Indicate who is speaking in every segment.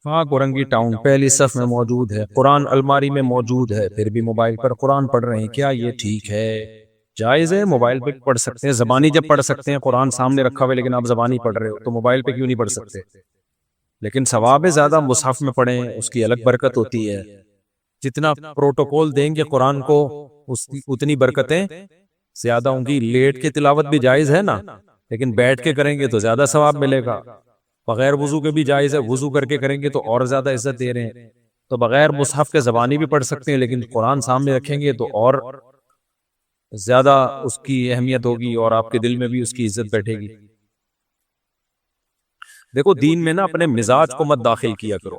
Speaker 1: ہاں گورنگی ٹاؤن پہلی صف میں موجود ہے، قرآن الماری میں موجود ہے، پھر بھی موبائل پر قرآن پڑھ رہے ہیں، کیا یہ ٹھیک ہے؟ جائز ہے، موبائل پہ پڑھ سکتے ہیں، زبانی جب پڑھ سکتے ہیں، قرآن سامنے رکھا ہوا ہے لیکن آپ زبانی پڑھ رہے ہو تو موبائل پہ کیوں نہیں پڑھ سکتے؟ لیکن ثواب زیادہ مصحف میں پڑھیں، اس کی الگ برکت ہوتی ہے۔ جتنا پروٹوکول دیں گے قرآن کو اتنی برکتیں زیادہ ہوں گی۔ لیٹ کے تلاوت بھی جائز ہے نا، لیکن بیٹھ کے کریں گے تو زیادہ ثواب ملے گا۔ بغیر وضو کے بھی جائز ہے، وضو کر کے کریں گے تو اور زیادہ عزت دے رہے ہیں۔ تو بغیر مصحف کے زبانی بھی پڑھ سکتے ہیں، لیکن قرآن سامنے رکھیں گے تو اور زیادہ اس کی اہمیت ہوگی اور آپ کے دل میں بھی اس کی عزت بیٹھے گی۔ دیکھو دین میں نا اپنے مزاج کو مت داخل کیا کرو۔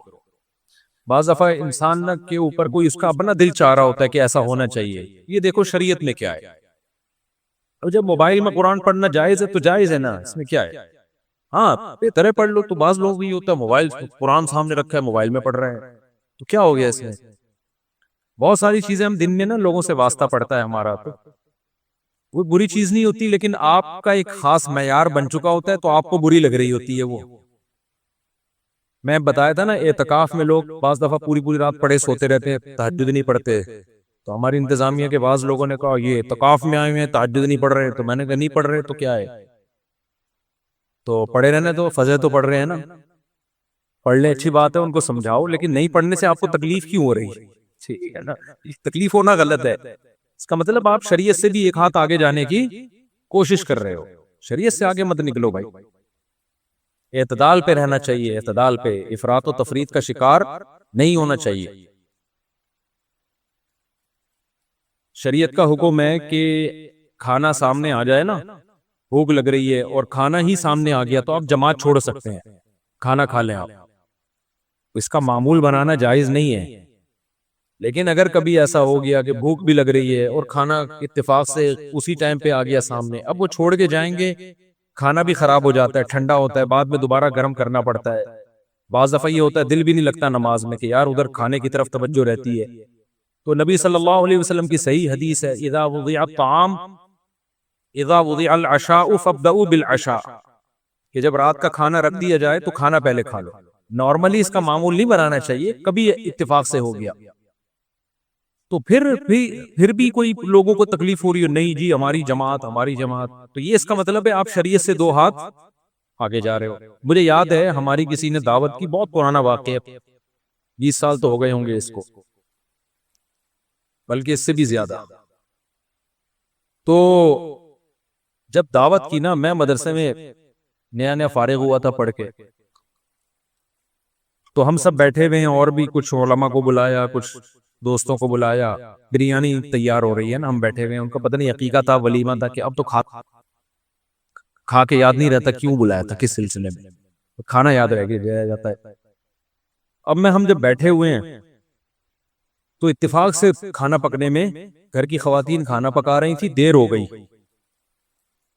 Speaker 1: بعض دفعہ انسان کے اوپر کوئی اس کا اپنا دل چاہ رہا ہوتا ہے کہ ایسا ہونا چاہیے، یہ دیکھو شریعت میں کیا ہے۔ اور جب موبائل میں قرآن پڑھنا جائز ہے تو جائز ہے نا، اس میں کیا ہے؟ ہاں بہتر ہے پڑھ لو۔ تو بعض لوگ بھی ہوتا ہے موبائل قرآن سامنے رکھا ہے موبائل میں پڑھ رہے ہیں، تو کیا ہو گیا اس میں؟ بہت ساری چیزیں ہم دن میں نا لوگوں سے واسطہ پڑتا ہے ہمارا، تو وہ بری چیز نہیں ہوتی، لیکن آپ کا ایک خاص معیار بن چکا ہوتا ہے تو آپ کو بری لگ رہی ہوتی ہے وہ۔ میں بتایا تھا نا اعتکاف میں لوگ بعض دفعہ پوری پوری رات پڑے سوتے رہتے ہیں، تہجد نہیں پڑھتے، تو ہماری انتظامیہ کے بعض لوگوں نے کہا یہ اعتکاف میں آئے ہوئے ہیں تہجد نہیں پڑھ رہے، تو میں نے کہا نہیں پڑھ رہے تو کیا ہے؟ تو پڑھے رہنے تو فجر تو پڑھ رہے ہیں نا، پڑھ لیں اچھی بات ہے، ان کو سمجھاؤ، لیکن نہیں پڑھنے سے آپ کو تکلیف کیوں ہو رہی ہے؟ ٹھیک ہے نا، تکلیف ہونا غلط ہے، اس کا مطلب آپ شریعت سے بھی ایک ہاتھ آگے جانے کی کوشش کر رہے ہو، شریعت سے آگے مت نکلو بھائی۔ اعتدال پہ رہنا چاہیے، اعتدال پہ، افراط و تفریط کا شکار نہیں ہونا چاہیے۔ شریعت کا حکم ہے کہ کھانا سامنے آ جائے نا، بھوک لگ رہی ہے اور کھانا ہی سامنے آ گیا تو آپ جماعت چھوڑ سکتے ہیں، کھانا کھا لیں آپ، اس کا معمول بنانا جائز نہیں ہے۔ لیکن اگر کبھی ایسا ہو گیا کہ بھوک بھی لگ رہی ہے اور کھانا اتفاق سے اسی ٹائم پہ آ گیا سامنے، اب وہ چھوڑ کے جائیں گے، کھانا بھی خراب ہو جاتا ہے، ٹھنڈا ہوتا ہے، بعد میں دوبارہ گرم کرنا پڑتا ہے۔ بعض دفعہ یہ ہوتا ہے دل بھی نہیں لگتا نماز میں کہ یار ادھر کھانے کی طرف توجہ رہتی ہے۔ تو نبی صلی اللہ علیہ وسلم کی صحیح حدیث ہے اذا وضع الطعام اذا وضع العشاء فابدؤوا بالعشاء، کہ جب رات کا کھانا رکھ دیا جائے تو کھانا پہلے کھا لو۔ نارملی اس کا معمول نہیں بنانا چاہیے، کبھی اتفاق سے ہو گیا تو پھر بھی کوئی لوگوں کو تکلیف ہو رہی ہے، نہیں جی ہماری جماعت ہماری جماعت، تو یہ اس کا مطلب ہے آپ شریعت سے دو ہاتھ آگے جا رہے ہو۔ مجھے یاد ہے ہماری کسی نے دعوت کی، بہت پرانا واقعہ، 20 سال تو ہو گئے ہوں گے اس کو، بلکہ اس سے بھی زیادہ۔ تو جب دعوت کی نا، میں مدرسے میں نیا نیا فارغ ہوا تھا پڑھ کے، تو ہم سب بیٹھے ہوئے ہیں اور بھی کچھ علماء کو بلایا، کچھ دوستوں کو بلایا، بریانی تیار ہو رہی ہے نا، ہم بیٹھے ہوئے ہیں، ان کو پتہ نہیں عقیقہ تھا ولیمہ تھا کہ اب تو کھا کے یاد نہیں رہتا کیوں بلایا تھا، کس سلسلے میں، کھانا یاد رہ جاتا ہے۔ اب ہم جب بیٹھے ہوئے ہیں تو اتفاق سے کھانا پکنے میں گھر کی خواتین کھانا پکا رہی تھی، دیر ہو گئی۔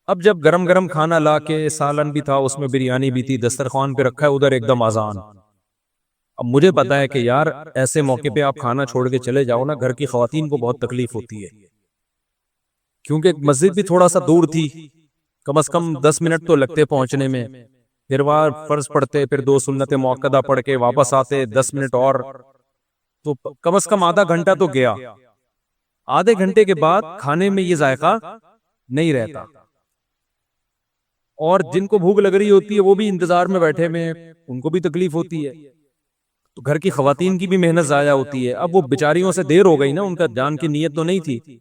Speaker 1: اب جب گرم گرم کھانا لا کے، سالن بھی تھا اس میں، بریانی بھی تھی، دسترخوان پہ رکھا ہے، ادھر ایک دم اذان۔ اب مجھے پتا ہے کہ یار ایسے موقع پہ آپ کھانا چھوڑ کے چلے جاؤ نا، گھر کی خواتین کو بہت تکلیف ہوتی ہے، کیونکہ مسجد بھی تھوڑا سا دور تھی، کم از کم 10 منٹ تو لگتے پہنچنے میں، پھر وہاں فرض پڑھتے، پھر 2 سنت مؤکدہ پڑھ کے واپس آتے، 10 منٹ اور، تو کم از کم آدھا گھنٹہ تو گیا۔ آدھے گھنٹے کے بعد کھانے میں یہ ذائقہ نہیں رہتا، اور جن کو بھوک لگ رہی ہوتی ہے وہ بھی انتظار میں بیٹھے ہوئے، ان کو بھی تکلیف ہوتی ہے، تو گھر کی خواتین کی بھی محنت ضائع ہوتی ہے۔ اب وہ بیچاریوں سے دیر ہو گئی نا، ان کا جان کی نیت تو نہیں تھی۔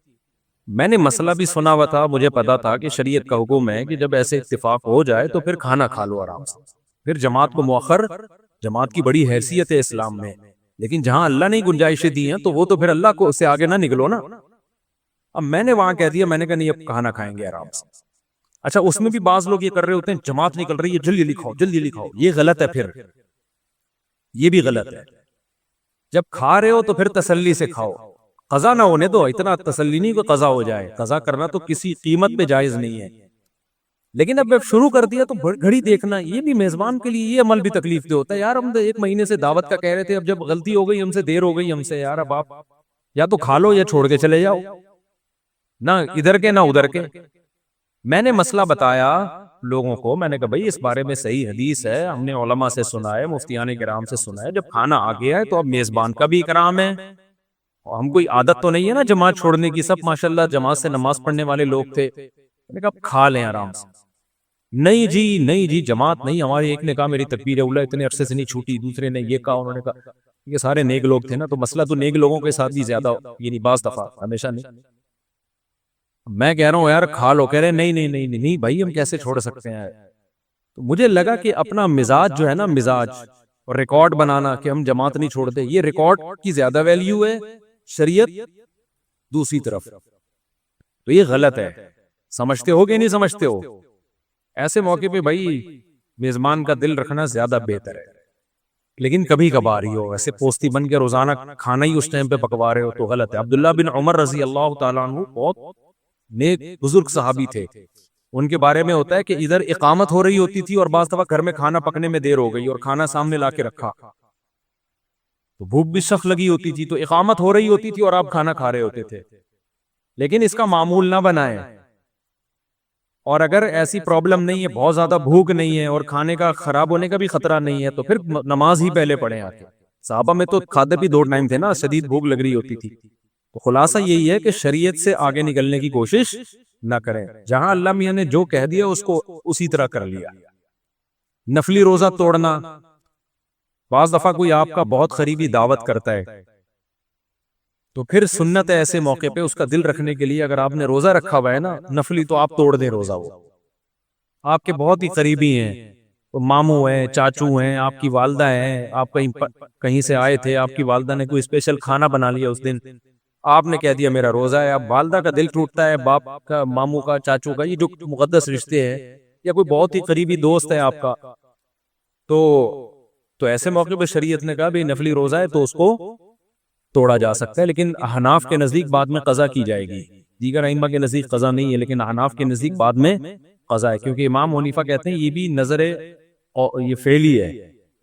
Speaker 1: میں نے مسئلہ بھی سنا ہوا تھا، مجھے پتا تھا کہ شریعت کا حکم ہے کہ جب ایسے اتفاق ہو جائے تو پھر کھانا کھا لو آرام سے، پھر جماعت کو مؤخر، جماعت کی بڑی حیثیت ہے اسلام میں، لیکن جہاں اللہ نے گنجائشیں دی ہیں تو وہ تو پھر اللہ کو اس سے آگے نہ نکلو نا۔ اب میں نے وہاں کہہ دیا، میں نے کہا نہیں اب کھانا کھائیں گے آرام سے۔ اچھا اس میں بھی بعض لوگ یہ کر رہے ہوتے ہیں، جماعت نکل رہی ہے جلدی لکھاؤ جلدی لکھاؤ، یہ غلط ہے، پھر یہ بھی غلط ہے۔ جب کھا رہے ہو تو پھر تسلی سے کھاؤ، قضا نہ ہونے دو، اتنا تسلی نہیں کہ قضا ہو جائے، قضا کرنا تو کسی قیمت پہ جائز نہیں ہے، لیکن اب شروع کر دیا تو گھڑی دیکھنا، یہ بھی میزبان کے لیے یہ عمل بھی تکلیف دہ ہوتا ہے۔ یار ہم 1 مہینے سے دعوت کا کہہ رہے تھے، اب جب غلطی ہو گئی ہم سے، دیر ہو گئی ہم سے، یار اب آپ یا تو کھا لو یا چھوڑ کے چلے جاؤ، نہ ادھر کے نہ ادھر کے۔ میں نے مسئلہ بتایا لوگوں کو، میں نے کہا بھائی اس بارے میں صحیح حدیث ہے، ہم نے علماء سے سنا ہے، مفتیان کرام سے سنا ہے، جب کھانا آ گیا ہے تو اب میزبان کا بھی اکرام ہے، ہم کوئی عادت تو نہیں ہے نا جماعت چھوڑنے کی، سب ماشاءاللہ جماعت سے نماز پڑھنے والے لوگ تھے، میں نے کہا کھا لیں آرام سے، نہیں جی نہیں جی جماعت نہیں، ہمارے ایک نے کہا میری تکبیر اولیٰ اتنے عرصے سے نہیں چھوٹی، دوسرے نے یہ کہا، انہوں نے کہا، یہ سارے نیک لوگ تھے نا، تو مسئلہ تو نیک لوگوں کے ساتھ بھی زیادہ یعنی بعض دفعہ، ہمیشہ نہیں۔ میں کہہ رہا ہوں یار کھا لو، کہہ رہے نہیں نہیں نہیں نہیں بھائی ہم کیسے چھوڑ سکتے ہیں، تو مجھے لگا کہ اپنا مزاج جو ہے نا، مزاج اور ریکارڈ بنانا کہ ہم جماعت نہیں چھوڑتے، یہ ریکارڈ کی زیادہ ویلیو ہے، شریعت دوسری طرف، تو یہ غلط ہے، سمجھتے ہو کہ نہیں سمجھتے ہو؟ ایسے موقع پہ بھائی میزبان کا دل رکھنا زیادہ بہتر ہے، لیکن کبھی کبھار ہی ہو، ایسے پوستی بن کے روزانہ کھانا ہی اس ٹائم پہ پکوا رہے ہو تو غلط ہے۔ عبداللہ بن عمر رضی اللہ تعالیٰ عنہ بہت نیک بزرگ صحابی تھے، ان کے بارے میں ہوتا ہے کہ ادھر اقامت ہو رہی ہوتی تھی اور بعض دفعہ گھر میں کھانا پکنے میں دیر ہو گئی اور کھانا سامنے لا کے رکھا تو بھوک بھی سخت لگی ہوتی تھی، تو اقامت ہو رہی ہوتی تھی اور آپ کھانا کھا رہے ہوتے تھے، لیکن اس کا معمول نہ بنائیں، اور اگر ایسی پرابلم نہیں ہے، بہت زیادہ بھوک نہیں ہے اور کھانے کا خراب ہونے کا بھی خطرہ نہیں ہے، تو پھر نماز ہی پہلے پڑھیں آ کے۔ صحابہ میں تو کھاتے بھی 2 ٹائم تھے نا، شدید بھوک لگ رہی ہوتی تھی، تو خلاصہ یہی ہے کہ شریعت سے آگے نکلنے کی کوشش نہ کریں، جہاں اللہ میاں نے جو کہہ دیا اس کو اسی طرح کر لیا۔ نفلی روزہ توڑنا، بعض دفعہ کوئی آپ کا بہت قریبی دعوت کرتا ہے تو پھر سنت ہے ایسے موقع پہ اس کا دل رکھنے کے لیے، اگر آپ نے روزہ رکھا ہوا ہے نا نفلی، تو آپ توڑ دیں روزہ، وہ آپ کے بہت ہی قریبی ہیں، ماموں ہیں، چاچو ہیں، آپ کی والدہ ہیں، آپ کہیں سے آئے تھے، آپ کی والدہ نے کوئی اسپیشل کھانا بنا لیا اس دن، آپ نے کہہ دیا میرا روزہ ہے، اب والدہ کا دل ٹوٹتا ہے، باپ کا، ماموں کا، چاچو کا، یہ جو مقدس رشتے ہیں، یا کوئی بہت ہی قریبی دوست ہے آپ کا، تو ایسے موقع پہ شریعت نے کہا بھی نفلی روزہ ہے تو اس کو توڑا جا سکتا ہے، لیکن احناف کے نزدیک بعد میں قضا کی جائے گی، دیگر ائمہ کے نزدیک قضا نہیں ہے، لیکن احناف کے نزدیک بعد میں قضا ہے، کیونکہ امام حنیفہ کہتے ہیں یہ بھی نظر یہ فعلی ہے،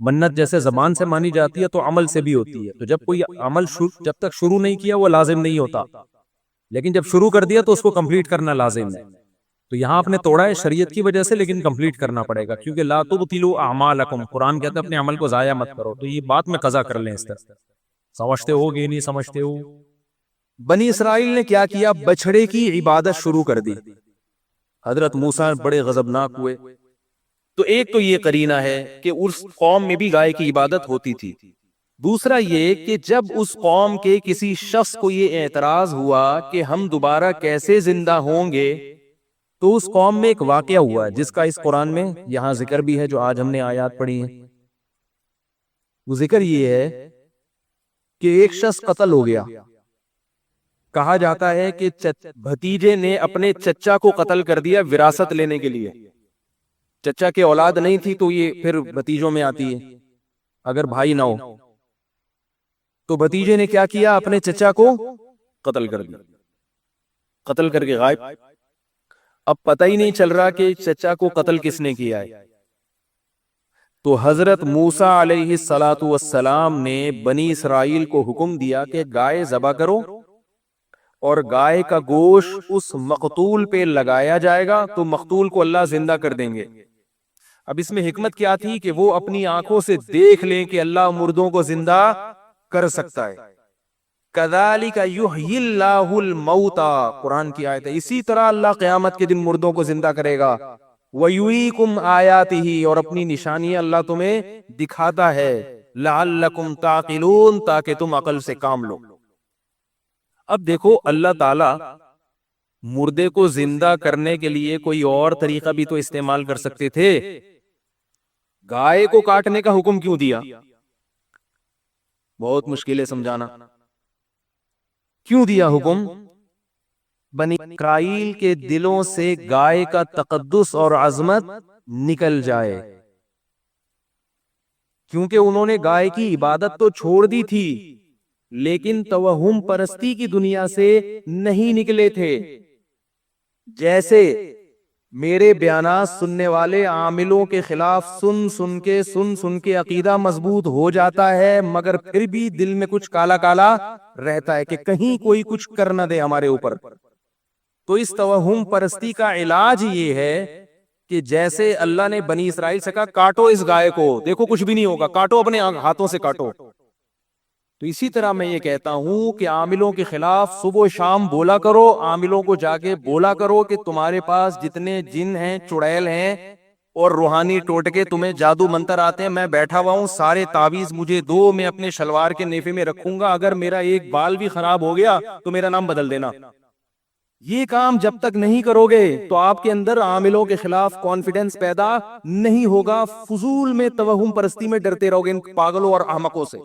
Speaker 1: منت جیسے زبان سے مانی جاتی ہے تو عمل سے بھی ہوتی ہے، تو جب کوئی عمل جب تک شروع نہیں کیا وہ لازم نہیں ہوتا، لیکن جب شروع کر دیا تو اس کو کمپلیٹ کرنا لازم ہے، تو یہاں آپ نے توڑا ہے شریعت کی وجہ سے، لیکن کمپلیٹ کرنا پڑے گا، کیونکہ لا تبطلوا اعمالکم، قرآن کہتا ہے اپنے عمل کو ضائع مت کرو، تو یہ بات میں قضا کر لیں اس طرح۔ سمجھتے ہو کہ نہیں سمجھتے ہو؟ بنی اسرائیل نے کیا کیا؟ بچھڑے کی عبادت شروع کر دی، حضرت موسیٰ بڑے غضبناک ہوئے، تو ایک تو یہ قرینہ ہے کہ اس قوم میں بھی گائے کی عبادت ہوتی تھی، دوسرا یہ کہ جب اس قوم کے کسی شخص کو یہ اعتراض ہوا کہ ہم دوبارہ کیسے زندہ ہوں گے، تو اس قوم میں ایک واقعہ ہوا جس کا اس قرآن میں یہاں ذکر بھی ہے جو آج ہم نے آیات پڑھی ہیں۔ وہ ذکر یہ ہے کہ ایک شخص قتل ہو گیا، کہا جاتا ہے کہ بھتیجے نے اپنے چچا کو قتل کر دیا وراثت لینے کے لیے، چچا کے اولاد نہیں تھی تو یہ پھر بھتیجوں میں آتی ہے اگر بھائی نہ ہو، تو بھتیجے نے کیا کیا؟ اپنے چچا کو قتل کر دیا، قتل کر کے غائب، اب پتہ ہی نہیں چل رہا کہ چچا کو قتل کس نے کیا ہے، تو حضرت موسیٰ علیہ السلام نے بنی اسرائیل کو حکم دیا کہ گائے ذبح کرو اور گائے کا گوشت اس مقتول پہ لگایا جائے گا تو مقتول کو اللہ زندہ کر دیں گے۔ اب اس میں حکمت کیا تھی کہ وہ اپنی آنکھوں سے دیکھ لیں کہ اللہ مردوں کو زندہ کر سکتا ہے۔ کذالک یحیی اللہ الموتى، قرآن کی آیت ہے، اسی طرح اللہ قیامت کے دن مردوں کو زندہ کرے گا، وَيُرِيكُمْ آیاتہ، اور اپنی نشانیاں اللہ تمہیں دکھاتا ہے، لعلکم تعقلون، تاکہ تم عقل سے کام لو۔ اب دیکھو اللہ تعالی مردے کو زندہ کرنے کے لیے کوئی اور طریقہ بھی تو استعمال کر سکتے تھے، گائے کو کاٹنے کا حکم کیوں دیا؟ بہت مشکل ہے سمجھانا، کیوں دیا حکم؟ بنی اسرائیل کے دلوں سے گائے کا تقدس اور عظمت نکل جائے، کیونکہ انہوں نے گائے کی عبادت تو چھوڑ دی تھی لیکن توہم پرستی کی دنیا سے نہیں نکلے تھے۔ جیسے میرے بیانات سننے والے عاملوں کے خلاف سن سن کے عقیدہ مضبوط ہو جاتا ہے، مگر پھر بھی دل میں کچھ کالا کالا رہتا ہے کہ کہیں کوئی کچھ کر نہ دے ہمارے اوپر، تو اس توہم پرستی کا علاج یہ ہے کہ جیسے اللہ نے بنی اسرائیل سے کہا کاٹو اس گائے کو، دیکھو کچھ بھی نہیں ہوگا، کاٹو اپنے ہاتھوں سے کاٹو، تو اسی طرح میں یہ کہتا ہوں کہ عاملوں کے خلاف صبح و شام بولا کرو، عاملوں کو جا کے بولا کرو کہ تمہارے پاس جتنے جن ہیں، چڑیل ہیں اور روحانی ٹوٹکے تمہیں جادو منتر آتے ہیں، میں بیٹھا ہوا ہوں، سارے تعویذ مجھے دو، میں اپنے شلوار کے نیفے میں رکھوں گا، اگر میرا ایک بال بھی خراب ہو گیا تو میرا نام بدل دینا۔ یہ کام جب تک نہیں کرو گے تو آپ کے اندر عاملوں کے خلاف کانفیڈنس پیدا نہیں ہوگا، فضول میں توہم پرستی میں ڈرتے رہو گے ان پاگلوں اور احمقوں سے۔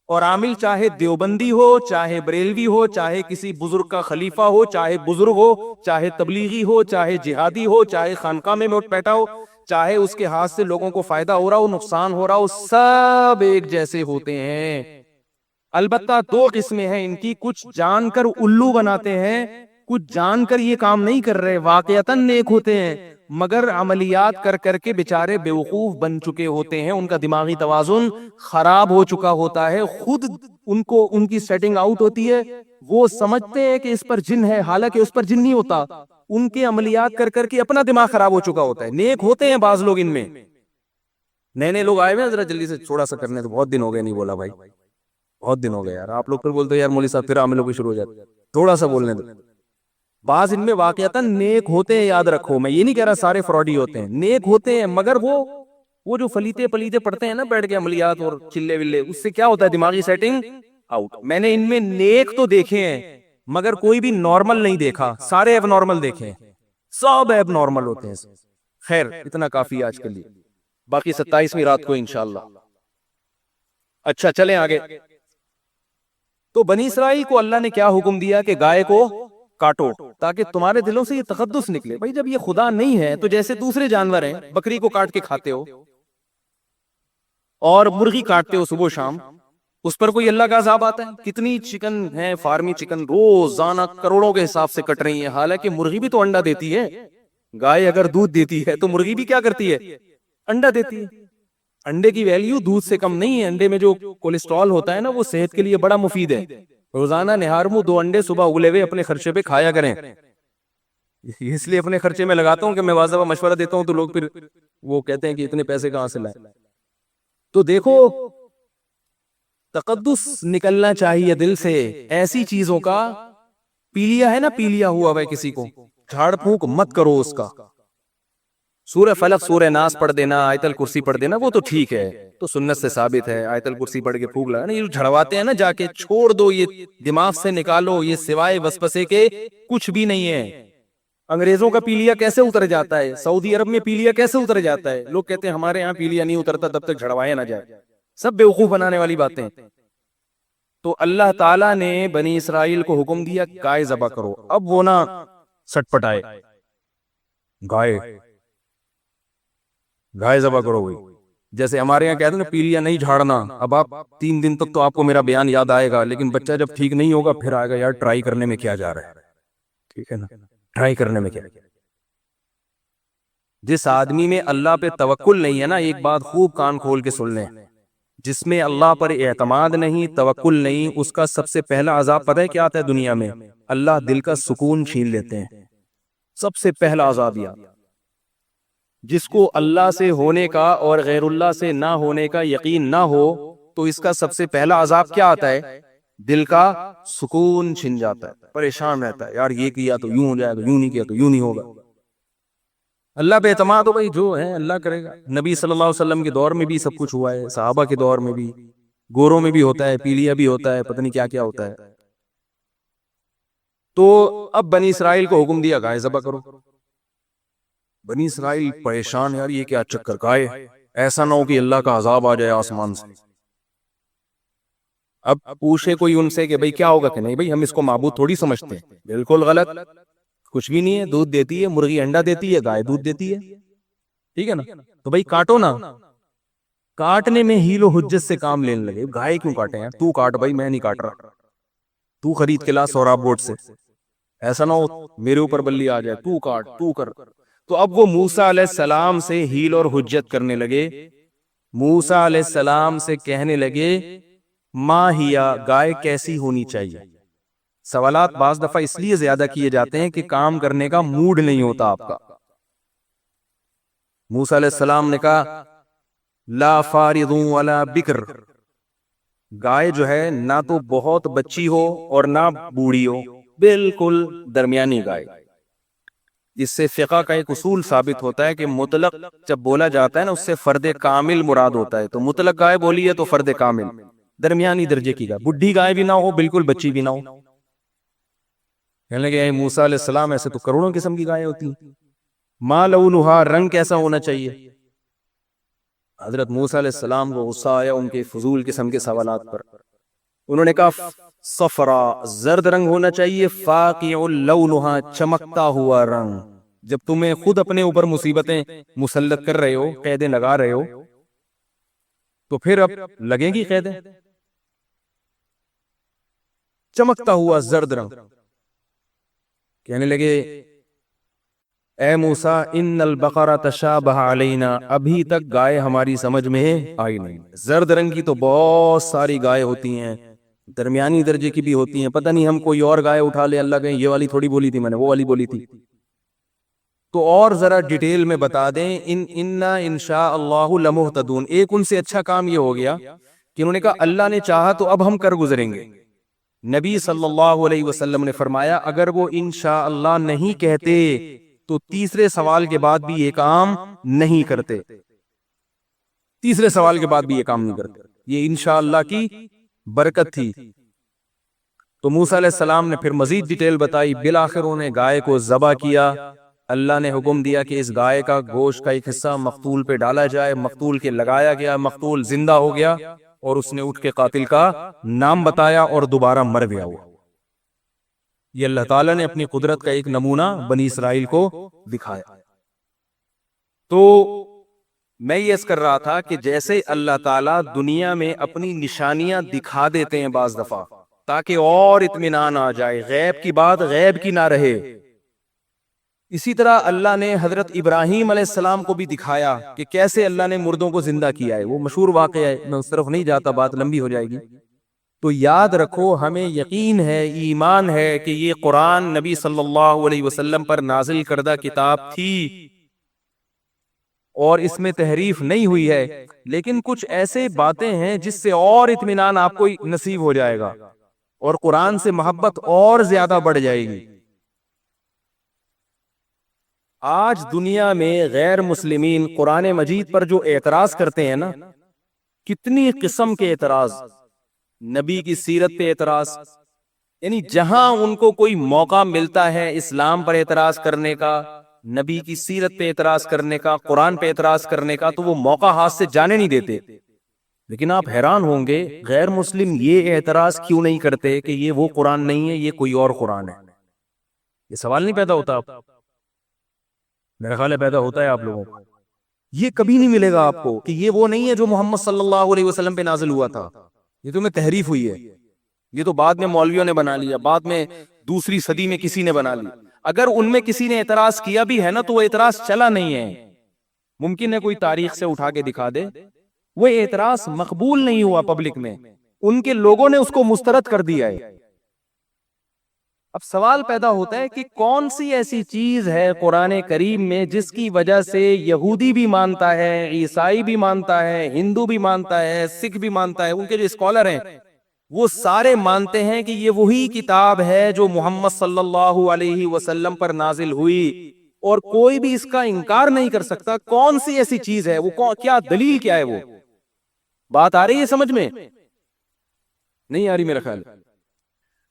Speaker 1: اور عامل چاہے دیوبندی ہو، چاہے بریلوی ہو، چاہے کسی بزرگ کا خلیفہ ہو، چاہے بزرگ ہو، چاہے تبلیغی ہو، چاہے جہادی ہو، چاہے خانقاہ میں موت بیٹھا ہو، چاہے اس کے ہاتھ سے لوگوں کو فائدہ ہو رہا ہو، نقصان ہو رہا ہو، سب ایک جیسے ہوتے ہیں۔ البتہ دو قسمیں ہیں ان کی، کچھ جان کر الو بناتے ہیں، کچھ جان کر یہ کام نہیں کر رہے، واقعتاً نیک ہوتے ہیں مگر عملیات کر کر کے بیچارے بیوقوف بن چکے ہوتے ہیں، ان کا دماغی توازن خراب ہو چکا ہوتا ہے، خود ان کی سیٹنگ آؤٹ ہوتی ہے، وہ سمجھتے ہیں کہ اس پر جن ہے، حالانکہ اس پر جن نہیں ہوتا، ان کے عملیات کر کر کے اپنا دماغ خراب ہو چکا ہوتا ہے۔ نیک ہوتے ہیں بعض لوگ ان میں، نئے نئے لوگ آئے ہوئے ہیں، ذرا جلدی سے تھوڑا سا کرنے تو، بہت دن ہو گئے نہیں بولا بھائی، بہت دن ہو گئے یار، آپ لوگ پھر بولتے یار مولوی صاحب پھر عاملوں کو شروع ہو جاتے، تھوڑا سا بولنے دو۔ بعض ان میں واقعتاً نیک ہوتے ہیں، یاد رکھو، میں یہ نہیں کہہ رہا سارے فراڈی ہوتے ہیں، نیک ہوتے ہیں مگر وہ جو فلیتے پلیتے پڑھتے ہیں نا بیٹھ کے عملیات اور چلے ولے، اس سے کیا ہوتا ہے دماغی سیٹنگ آؤٹ۔ میں نے ان میں نیک تو دیکھے ہیں مگر کوئی بھی نارمل نہیں دیکھا، سارے ایب نارمل دیکھے ہیں، سب ایب نارمل ہوتے ہیں۔ خیر اتنا کافی آج کے لیے، باقی 27ویں رات کو انشاءاللہ۔ اچھا چلیں آگے۔ تو بنی اسرائیل کو اللہ نے کیا حکم دیا کہ گائے کو کاٹو تاکہ تمہارے دلوں سے یہ تقدس نکلے۔ بھائی جب یہ خدا نہیں ہے تو جیسے دوسرے جانور ہیں، بکری کو کاٹ کے کھاتے ہو اور مرغی کاٹتے ہو صبح و شام، اس پر کوئی اللہ کا عذاب آتا ہے؟ کتنی چکن ہے، فارمی چکن روزانہ کروڑوں کے حساب سے کٹ رہی ہیں، حالانکہ مرغی بھی تو انڈا دیتی ہے۔ گائے اگر دودھ دیتی ہے تو مرغی بھی کیا کرتی ہے؟ انڈا دیتی ہے۔ انڈے کی ویلیو دودھ سے کم نہیں ہے، انڈے میں جو کولیسٹرول ہوتا ہے نا وہ صحت کے لیے بڑا مفید ہے۔ روزانہ نہار منہ 2 انڈے صبح اگلے ہوئے اپنے خرچے پہ کھایا کریں، اس لیے اپنے خرچے میں لگاتا ہوں کہ میں واضح مشورہ دیتا ہوں تو لوگ پھر وہ کہتے ہیں کہ اتنے پیسے کہاں سے لائیں۔ تو دیکھو تقدس نکلنا چاہیے دل سے، ایسی چیزوں کا پیلیا ہے نا، پیلیا ہوا ہے کسی کو، جھاڑ پھونک مت کرو اس کا۔ سورہ فلق سورہ ناس پڑھ دینا، آیت الکرسی پڑھ دینا وہ تو ٹھیک ہے، تو سنت سے ثابت ہے، آیت الکرسی پڑھ کے پھونک لگانا، یہ جو جھڑواتے ہیں نا جا کے، چھوڑ دو، یہ دماغ سے نکالو، یہ سوائے وسوسے کے کچھ بھی نہیں ہے۔ انگریزوں کا پیلیا کیسے اتر جاتا ہے، سعودی عرب میں پیلیا کیسے اتر جاتا ہے، لوگ کہتے ہیں ہمارے یہاں پیلیا نہیں اترتا تب تک جھڑوایا نہ جائے، سب بیوقوف بنانے والی باتیں۔ تو اللہ تعالیٰ نے بنی اسرائیل کو حکم دیا گائے ذبح کرو، اب وہ نہ سٹ پٹائے، گائے ذبح کرو ہوئی، جیسے ہمارے یہاں کہتے ہیں نا پیلیا نہیں جھاڑنا، اب آپ 3 دن تک تو آپ کو میرا بیان یاد آئے گا، لیکن بچہ جب ٹھیک نہیں ہوگا پھر آئے گا یار ٹرائی کرنے میں کیا جا رہا ہے، ٹھیک ہے نا، ٹرائی کرنے میں کیا۔ جس آدمی میں اللہ پہ توکل نہیں ہے نا، ایک بات خوب کان کھول کے سن لیں، جس میں اللہ پر اعتماد نہیں، توکل نہیں، اس کا سب سے پہلا عذاب پتہ ہے کیا آتا ہے دنیا میں؟ اللہ دل کا سکون چھین لیتے ہیں، سب سے پہلا عذاب یہ۔ جس کو اللہ سے ہونے کا اور غیر اللہ سے نہ ہونے کا یقین نہ ہو تو اس کا سب سے پہلا عذاب کیا آتا ہے؟ دل کا سکون چھن جاتا ہے، پریشان رہتا ہے، یار یہ کیا تو یوں ہو جائے گا، یوں نہیں کیا تو یوں نہیں ہوگا۔ اللہ پہ اعتماد ہو بھائی، جو ہے اللہ کرے گا۔ نبی صلی اللہ علیہ وسلم کے دور میں بھی سب کچھ ہوا ہے، صحابہ کے دور میں بھی، گوروں میں بھی ہوتا ہے، پیلیا بھی ہوتا ہے، پتہ نہیں کیا کیا ہوتا ہے۔ تو اب بنی اسرائیل کو حکم دیا گائے ذبح کرو۔ بنی اسرائیل پریشان، یار یہ کیا چکر، گائے، ایسا نہ ہو کہ اللہ کا عذاب آ جائے آسمان سے۔ اب پوچھے کوئی ان سے کہ بھئی کیا ہوگا، کہ نہیں بھئی ہم اس کو معبود تھوڑی سمجھتے ہیں، بالکل غلط، کچھ بھی نہیں ہے، دودھ دیتی ہے، مرغی انڈا دیتی ہے، گائے دودھ دیتی ہے، ٹھیک ہے نا، تو بھئی کاٹو نا۔ کاٹنے میں ہیل و حجت سے کام لینے لگے، گائے کیوں کاٹے ہیں، تو کاٹ بھائی، میں نہیں کاٹ رہا، تو خرید کے لا سوراب بورڈ سے، ایسا نہ ہو میرے اوپر بلی آ جائے، تو کاٹ، تو کر۔ تو اب وہ موسیٰ علیہ السلام سے ہیل اور حجت کرنے لگے، موسیٰ علیہ السلام سے کہنے لگے ما ہیا، گائے کیسی ہونی چاہیے، سوالات بعض دفعہ اس لیے زیادہ کیے جاتے ہیں کہ کام کرنے کا موڈ نہیں ہوتا آپ کا. موسیٰ علیہ السلام نے کہا لا فارض ولا بکر، گائے جو ہے نہ تو بہت بچی ہو اور نہ بوڑھی ہو، بالکل درمیانی گائے. اس سے فقہ کا ایک اصول ثابت ہوتا ہے کہ مطلق جب بولا جاتا ہے نا اس سے فرد کامل مراد ہوتا ہے. تو مطلق گائے بولی ہے تو فرد کامل، درمیانی درجے کی گائے، بڈھی گائے بھی نہ ہو بالکل بچی بھی نہ ہو. کہنے لگے اے موسیٰ علیہ السلام ایسے تو کروڑوں قسم کی گائیں ہوتی ہیں. ما لونہا، رنگ کیسا ہونا چاہیے؟ حضرت موسیٰ علیہ السلام کو غصہ آیا ان کے فضول قسم کے سوالات پر. انہوں نے کہا صفرا، زرد رنگ ہونا چاہیے، فاقع لونہا، چمکتا ہوا رنگ. جب تمہیں خود اپنے اوپر مصیبتیں مسلط کر رہے ہو، قیدیں لگا رہے ہو، تو پھر اب لگیں گی قیدیں. چمکتا ہوا زرد رنگ. کہنے لگے اے موسیٰ ان البقرہ تشابہ علینا، ابھی تک گائے ہماری سمجھ میں آئی نہیں. زرد رنگ کی تو بہت ساری گائے ہوتی ہیں، درمیانی درجے کی بھی ہوتی ہیں، پتہ نہیں ہم کوئی اور گائے اٹھا لے، اللہ کہیں یہ والی تھوڑی بولی تھی میں نے، وہ والی بولی تھی. تو اور ذرا ڈیٹیل میں بتا دیں. انا انشاء اللہ لمہتدون. ایک ان سے اچھا کام یہ ہو گیا کہ انہوں نے کہا اللہ نے چاہا تو اب ہم کر گزریں گے. نبی صلی اللہ علیہ وسلم نے فرمایا اگر وہ انشاءاللہ نہیں کہتے تو تیسرے سوال کے بعد بھی یہ کام نہیں کرتے. تیسرے سوال کے بعد بھی یہ کام نہیں کرتے. یہ انشاءاللہ کی برکت تھی. تو موسیٰ علیہ السلام نے پھر مزید ڈیٹیل بتائی. بالآخر انہوں نے گائے کو ذبح کیا. اللہ نے حکم دیا کہ اس گائے کا گوشت کا ایک حصہ مقتول پہ ڈالا جائے. مقتول کے لگایا گیا، مقتول زندہ ہو گیا اور اس نے اٹھ کے قاتل کا نام بتایا اور دوبارہ مر گیا. ہوا یہ اللہ تعالیٰ نے اپنی قدرت کا ایک نمونہ بنی اسرائیل کو دکھایا. تو میں یہ عرض کر رہا تھا کہ جیسے اللہ تعالیٰ دنیا میں اپنی نشانیاں دکھا دیتے ہیں بعض دفعہ تاکہ اور اطمینان آ جائے، غیب کی بات غیب کی نہ رہے، اسی طرح اللہ نے حضرت ابراہیم علیہ السلام کو بھی دکھایا کہ کیسے اللہ نے مردوں کو زندہ کیا ہے. وہ مشہور واقعہ ہے، میں اس طرف نہیں جاتا، بات لمبی ہو جائے گی. تو یاد رکھو، ہمیں یقین ہے، ایمان ہے کہ یہ قرآن نبی صلی اللہ علیہ وسلم پر نازل کردہ کتاب تھی اور اس میں تحریف نہیں ہوئی ہے، لیکن کچھ ایسے باتیں ہیں جس سے اور اطمینان آپ کو نصیب ہو جائے گا اور قرآن سے محبت اور زیادہ بڑھ جائے گی. آج دنیا میں غیر مسلمین قرآن مجید پر جو اعتراض کرتے ہیں نا، کتنی قسم کے اعتراض، نبی کی سیرت پہ اعتراض، یعنی جہاں ان کو کوئی موقع ملتا ہے اسلام پر اعتراض کرنے کا، نبی کی سیرت پہ اعتراض کرنے کا، قرآن پہ اعتراض کرنے کا، تو وہ موقع ہاتھ سے جانے نہیں دیتے. لیکن آپ حیران ہوں گے غیر مسلم یہ اعتراض کیوں نہیں کرتے کہ یہ وہ قرآن نہیں ہے، یہ کوئی اور قرآن ہے. یہ سوال نہیں پیدا ہوتا؟ میرا خیال ہے پیدا ہوتا ہے آپ لوگوں کو. یہ کبھی نہیں ملے گا آپ کو کہ یہ وہ نہیں ہے جو محمد صلی اللہ علیہ وسلم پہ نازل ہوا تھا، یہ تو میں تحریف ہوئی ہے، یہ تو بعد میں مولویوں نے بنا لیا، بعد میں دوسری صدی میں کسی نے بنا لیا. اگر ان میں کسی نے اعتراض کیا بھی ہے نا تو وہ اعتراض چلا نہیں ہے. ممکن ہے کوئی تاریخ سے اٹھا کے دکھا دے، وہ اعتراض مقبول نہیں ہوا پبلک میں، ان کے لوگوں نے اس کو مسترد کر دیا ہے. اب سوال پیدا ہوتا ہے کہ کون سی ایسی چیز ہے قرآن کریم میں جس کی وجہ سے یہودی بھی مانتا ہے، عیسائی بھی مانتا ہے، ہندو بھی مانتا ہے، سکھ بھی مانتا ہے، ان کے جو اسکالر ہیں وہ سارے مانتے ہیں کہ یہ وہی کتاب ہے جو محمد صلی اللہ علیہ وسلم پر نازل ہوئی، اور کوئی بھی اس کا انکار نہیں کر سکتا. کون سی ایسی چیز ہے وہ؟ کیا دلیل کیا ہے؟ وہ بات آ رہی ہے سمجھ میں؟ نہیں آ رہی میرا خیال.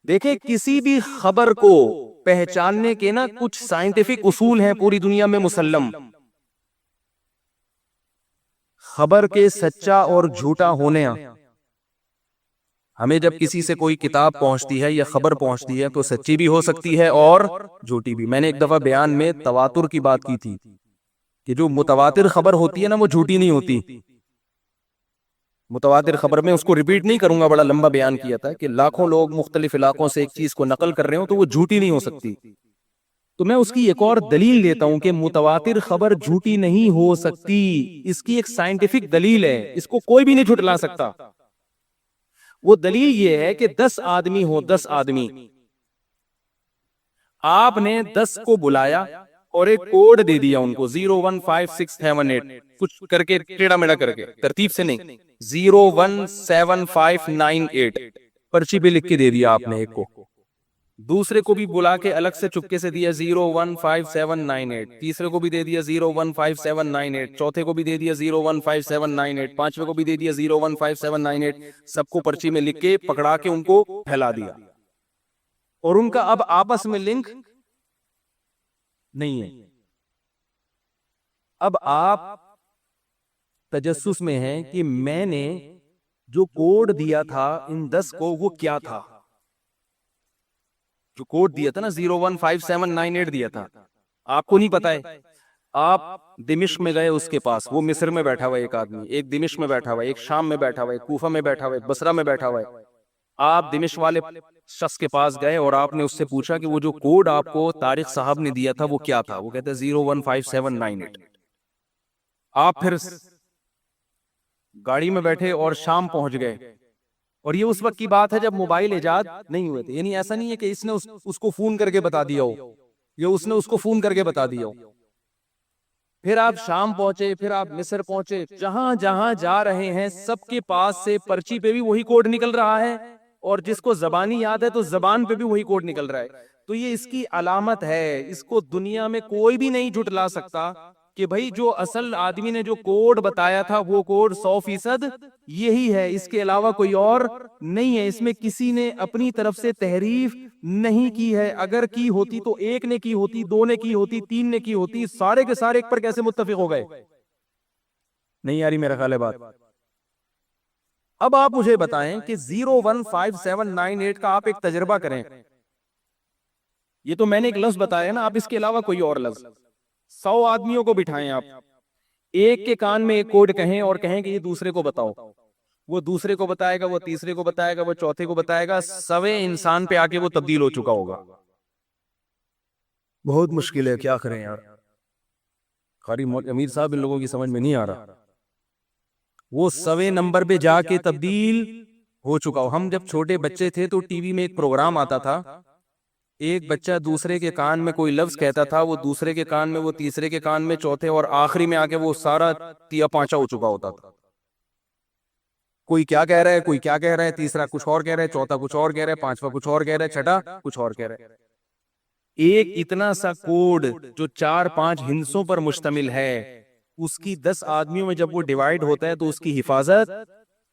Speaker 1: دیکھیں کسی بھی خبر کو پہچاننے کے نا کچھ سائنٹیفک اصول ہیں پوری دنیا میں مسلم. خبر کے سچا اور جھوٹا ہونے، ہمیں جب کسی سے کوئی کتاب پہنچتی ہے یا خبر پہنچتی ہے تو سچی بھی ہو سکتی ہے اور جھوٹی بھی. میں نے ایک دفعہ بیان میں تواتر کی بات کی تھی کہ جو متواتر خبر ہوتی ہے نا وہ جھوٹی نہیں ہوتی. متواتر خبر میں اس کو ریپیٹ نہیں کروں گا، بڑا لمبا بیان کیا تھا کہ لاکھوں لوگ مختلف علاقوں سے ایک چیز کو نقل کر رہے ہوں تو وہ جھوٹی نہیں ہو سکتی. تو میں اس کی ایک اور دلیل دیتا ہوں کہ متواتر خبر جھوٹی نہیں ہو سکتی. اس کی ایک سائنٹیفک دلیل ہے، اس کو کوئی بھی نہیں جھٹلا سکتا. وہ دلیل یہ ہے کہ 10 آدمی ہو، 10 آدمی آپ نے 10 کو بلایا اور ایک کوڈ دے دیا ان کو 015678 کچھ کر کے ٹیڑھا میڑھا کر کے ترتیب سے نہیں 017598 پرچی پہ لکھ کے دے دیا آپ نے ایک کو. دوسرے کو بھی بلا کے الگ سے چپکے سے دیا 015798 تیسرے کو بھی دے دیا 015798 چوتھے کو بھی دے دیا 015798 پانچویں کو بھی دے دیا 015798 سب کو پرچی میں لکھ کے پکڑا کے ان کو پھیلا دیا. اور ان کا اب آپس میں لنک نہیں ہے. اب آپ تجسس میں ہیں کہ میں نے جو کوڈ دیا تھا ان 10 کو وہ کیا تھا. جو کوڈ دیا تھا نا 015798 دیا تھا آپ کو نہیں پتا ہے. آپ دمشق میں گئے اس کے پاس, وہ مصر میں بیٹھا ہوا ایک آدمی, ایک دمشق میں بیٹھا ہوا, ایک شام میں بیٹھا ہوا, ایک کوفہ میں بیٹھا ہوا, ایک بصرہ میں بیٹھا ہوا ہے. آپ دمشق والے شخص کے پاس گئے اور آپ نے اس سے پوچھا کہ وہ جو کوڈ آپ کو طارق صاحب نے دیا تھا وہ کیا تھا. وہ کہتے ہیں 015798. آپ پھر گاڑی میں بیٹھے اور شام پہنچ گئے. اور یہ اس وقت کی بات ہے جب موبائل ایجاد نہیں ہوئے تھے. یعنی ایسا نہیں ہے کہ اس نے اس کو فون کر کے بتا دیا ہو یا اس نے اس کو فون کر کے بتا دیا ہو. پھر آپ شام پہنچے, پھر آپ مصر پہنچے, جہاں جہاں جا رہے ہیں سب کے پاس سے پرچی پہ بھی وہی کوڈ نکل رہا ہے, اور جس کو زبانی یاد ہے تو زبان پہ بھی وہی کوڈ نکل رہا ہے. تو یہ اس کی علامت ہے, اس کو دنیا میں کوئی بھی نہیں جھٹلا سکتا کہ بھائی جو اصل آدمی نے جو کوڈ بتایا تھا وہ کوڈ 100% یہی ہے, اس کے علاوہ کوئی اور نہیں ہے. اس میں کسی نے اپنی طرف سے تحریف نہیں کی ہے. اگر کی ہوتی تو ایک نے کی ہوتی, 2 نے کی ہوتی, 3 نے کی ہوتی, سارے کے سارے ایک پر کیسے متفق ہو گئے؟ نہیں یاری میرا خیال ہے بات. اب آپ مجھے بتائیں کہ 015798 کا آپ ایک تجربہ کریں. یہ تو میں نے ایک لفظ بتایا نا, آپ اس کے علاوہ کوئی اور لفظ 100 آدمیوں کو بٹھائیں, آپ ایک کے کان میں ایک کوڈ کہیں اور کہیں کہ یہ دوسرے کو بتاؤ. وہ دوسرے کو بتائے گا, وہ تیسرے کو بتائے گا, وہ چوتھے کو بتائے گا, سوے انسان پہ آ کے وہ تبدیل ہو چکا ہوگا. بہت مشکل ہے, کیا کریں یار. قاری امیر صاحب ان لوگوں کی سمجھ میں نہیں آ رہا. وہ سوے نمبر پہ جا کے تبدیل ہو چکا ہو. ہم جب چھوٹے بچے تھے تو ٹی وی میں ایک پروگرام آتا تھا, ایک بچہ دوسرے کے کان میں کوئی لفظ کہتا تھا, وہ دوسرے کے کان میں, وہ تیسرے کے کان میں, چوتھے, اور آخری میں آ کے وہ سارا تیا پانچا ہو چکا ہوتا تھا. کوئی کیا کہہ رہا ہے, کوئی کیا کہہ رہا ہے, تیسرا کچھ اور کہہ رہا ہے, چوتھا کچھ اور کہہ رہا ہے, پانچواں کچھ اور کہہ رہا ہے, چھٹا کچھ اور کہہ رہا ہے. ایک اتنا سا کوڈ جو 4-5 ہندسوں پر مشتمل ہے, اس کی 10 آدمیوں میں جب وہ ڈیوائیڈ ہوتا ہے تو اس کی حفاظت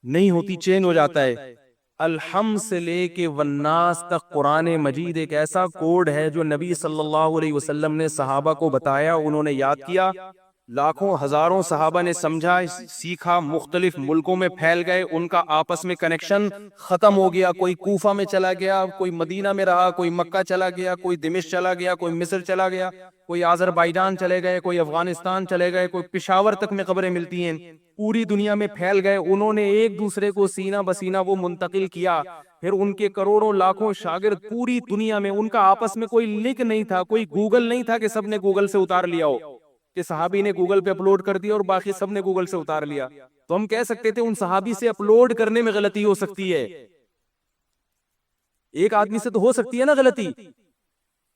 Speaker 1: نہیں ہوتی, چینج ہو جاتا ہے. الحم سے لے کے والناس تک قرآن مجید ایک ایسا کوڈ ہے جو نبی صلی اللہ علیہ وسلم نے صحابہ کو بتایا, انہوں نے یاد کیا, لاکھوں ہزاروں صحابہ نے سمجھا, سیکھا, مختلف ملکوں میں پھیل گئے, ان کا آپس میں کنیکشن ختم ہو گیا. کوئی کوفہ میں چلا گیا, کوئی مدینہ میں رہا, کوئی مکہ چلا گیا, کوئی دمشق چلا گیا, کوئی مصر چلا گیا, کوئی آذربائیجان چلے گئے, کوئی افغانستان چلے گئے, کوئی پشاور تک میں قبریں ملتی ہیں, پوری دنیا میں پھیل گئے. انہوں نے ایک دوسرے کو سینہ بسینہ وہ منتقل کیا. پھر ان کے کروڑوں لاکھوں شاگرد پوری دنیا میں, ان کا آپس میں کوئی لنک نہیں تھا, کوئی گوگل نہیں تھا کہ سب نے گوگل سے اتار لیا ہو, کہ صحابی نے گوگل پہ اپلوڈ کر دیا اور باقی سب نے گوگل سے اتار لیا. تو ہم کہہ سکتے تھے ان صحابی سے اپلوڈ کرنے میں غلطی ہو سکتی ہے, ایک آدمی سے تو ہو سکتی ہے نا غلطی,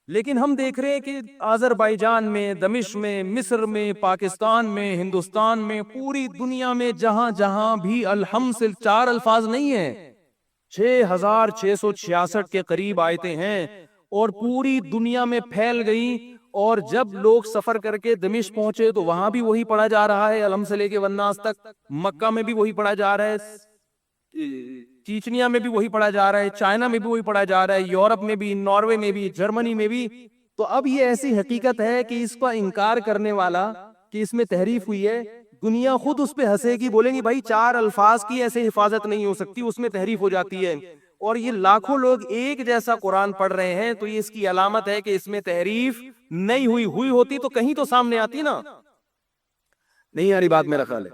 Speaker 1: لیکن ہم دیکھ رہے ہیں کہ آذربائیجان میں, دمشق میں, مصر میں, پاکستان میں, ہندوستان میں, پوری دنیا میں جہاں جہاں بھی الحم سے 4 الفاظ نہیں ہیں, 6666 کے قریب آیتیں ہیں, اور پوری دنیا میں پھیل گئی. اور جب لوگ سفر کر کے دمشق پہنچے تو وہاں بھی وہی پڑھا جا رہا ہے, الحم سے لے کے والناس تک. مکہ میں بھی وہی پڑھا جا رہا ہے, چیچنیا میں بھی وہی پڑھا جا رہا ہے, چائنا میں بھی وہی پڑھا جا رہا ہے, یورپ میں بھی, ناروے میں بھی, جرمنی میں بھی. تو اب یہ ایسی حقیقت ہے کہ اس کا انکار کرنے والا کہ اس میں تحریف ہوئی ہے, دنیا خود اس پہ ہنسے گی, بولیں گی بھائی 4 الفاظ کی ایسے حفاظت نہیں ہو سکتی, اس میں تحریف ہو جاتی ہے. اور یہ لاکھوں لوگ ایک جیسا قرآن پڑھ رہے ہیں, تو یہ اس کی علامت ہے کہ اس میں تحریف نہیں ہوئی. ہوئی ہوتی تو کہیں تو سامنے آتی نا. نہیں یاری بات میرا خیال ہے.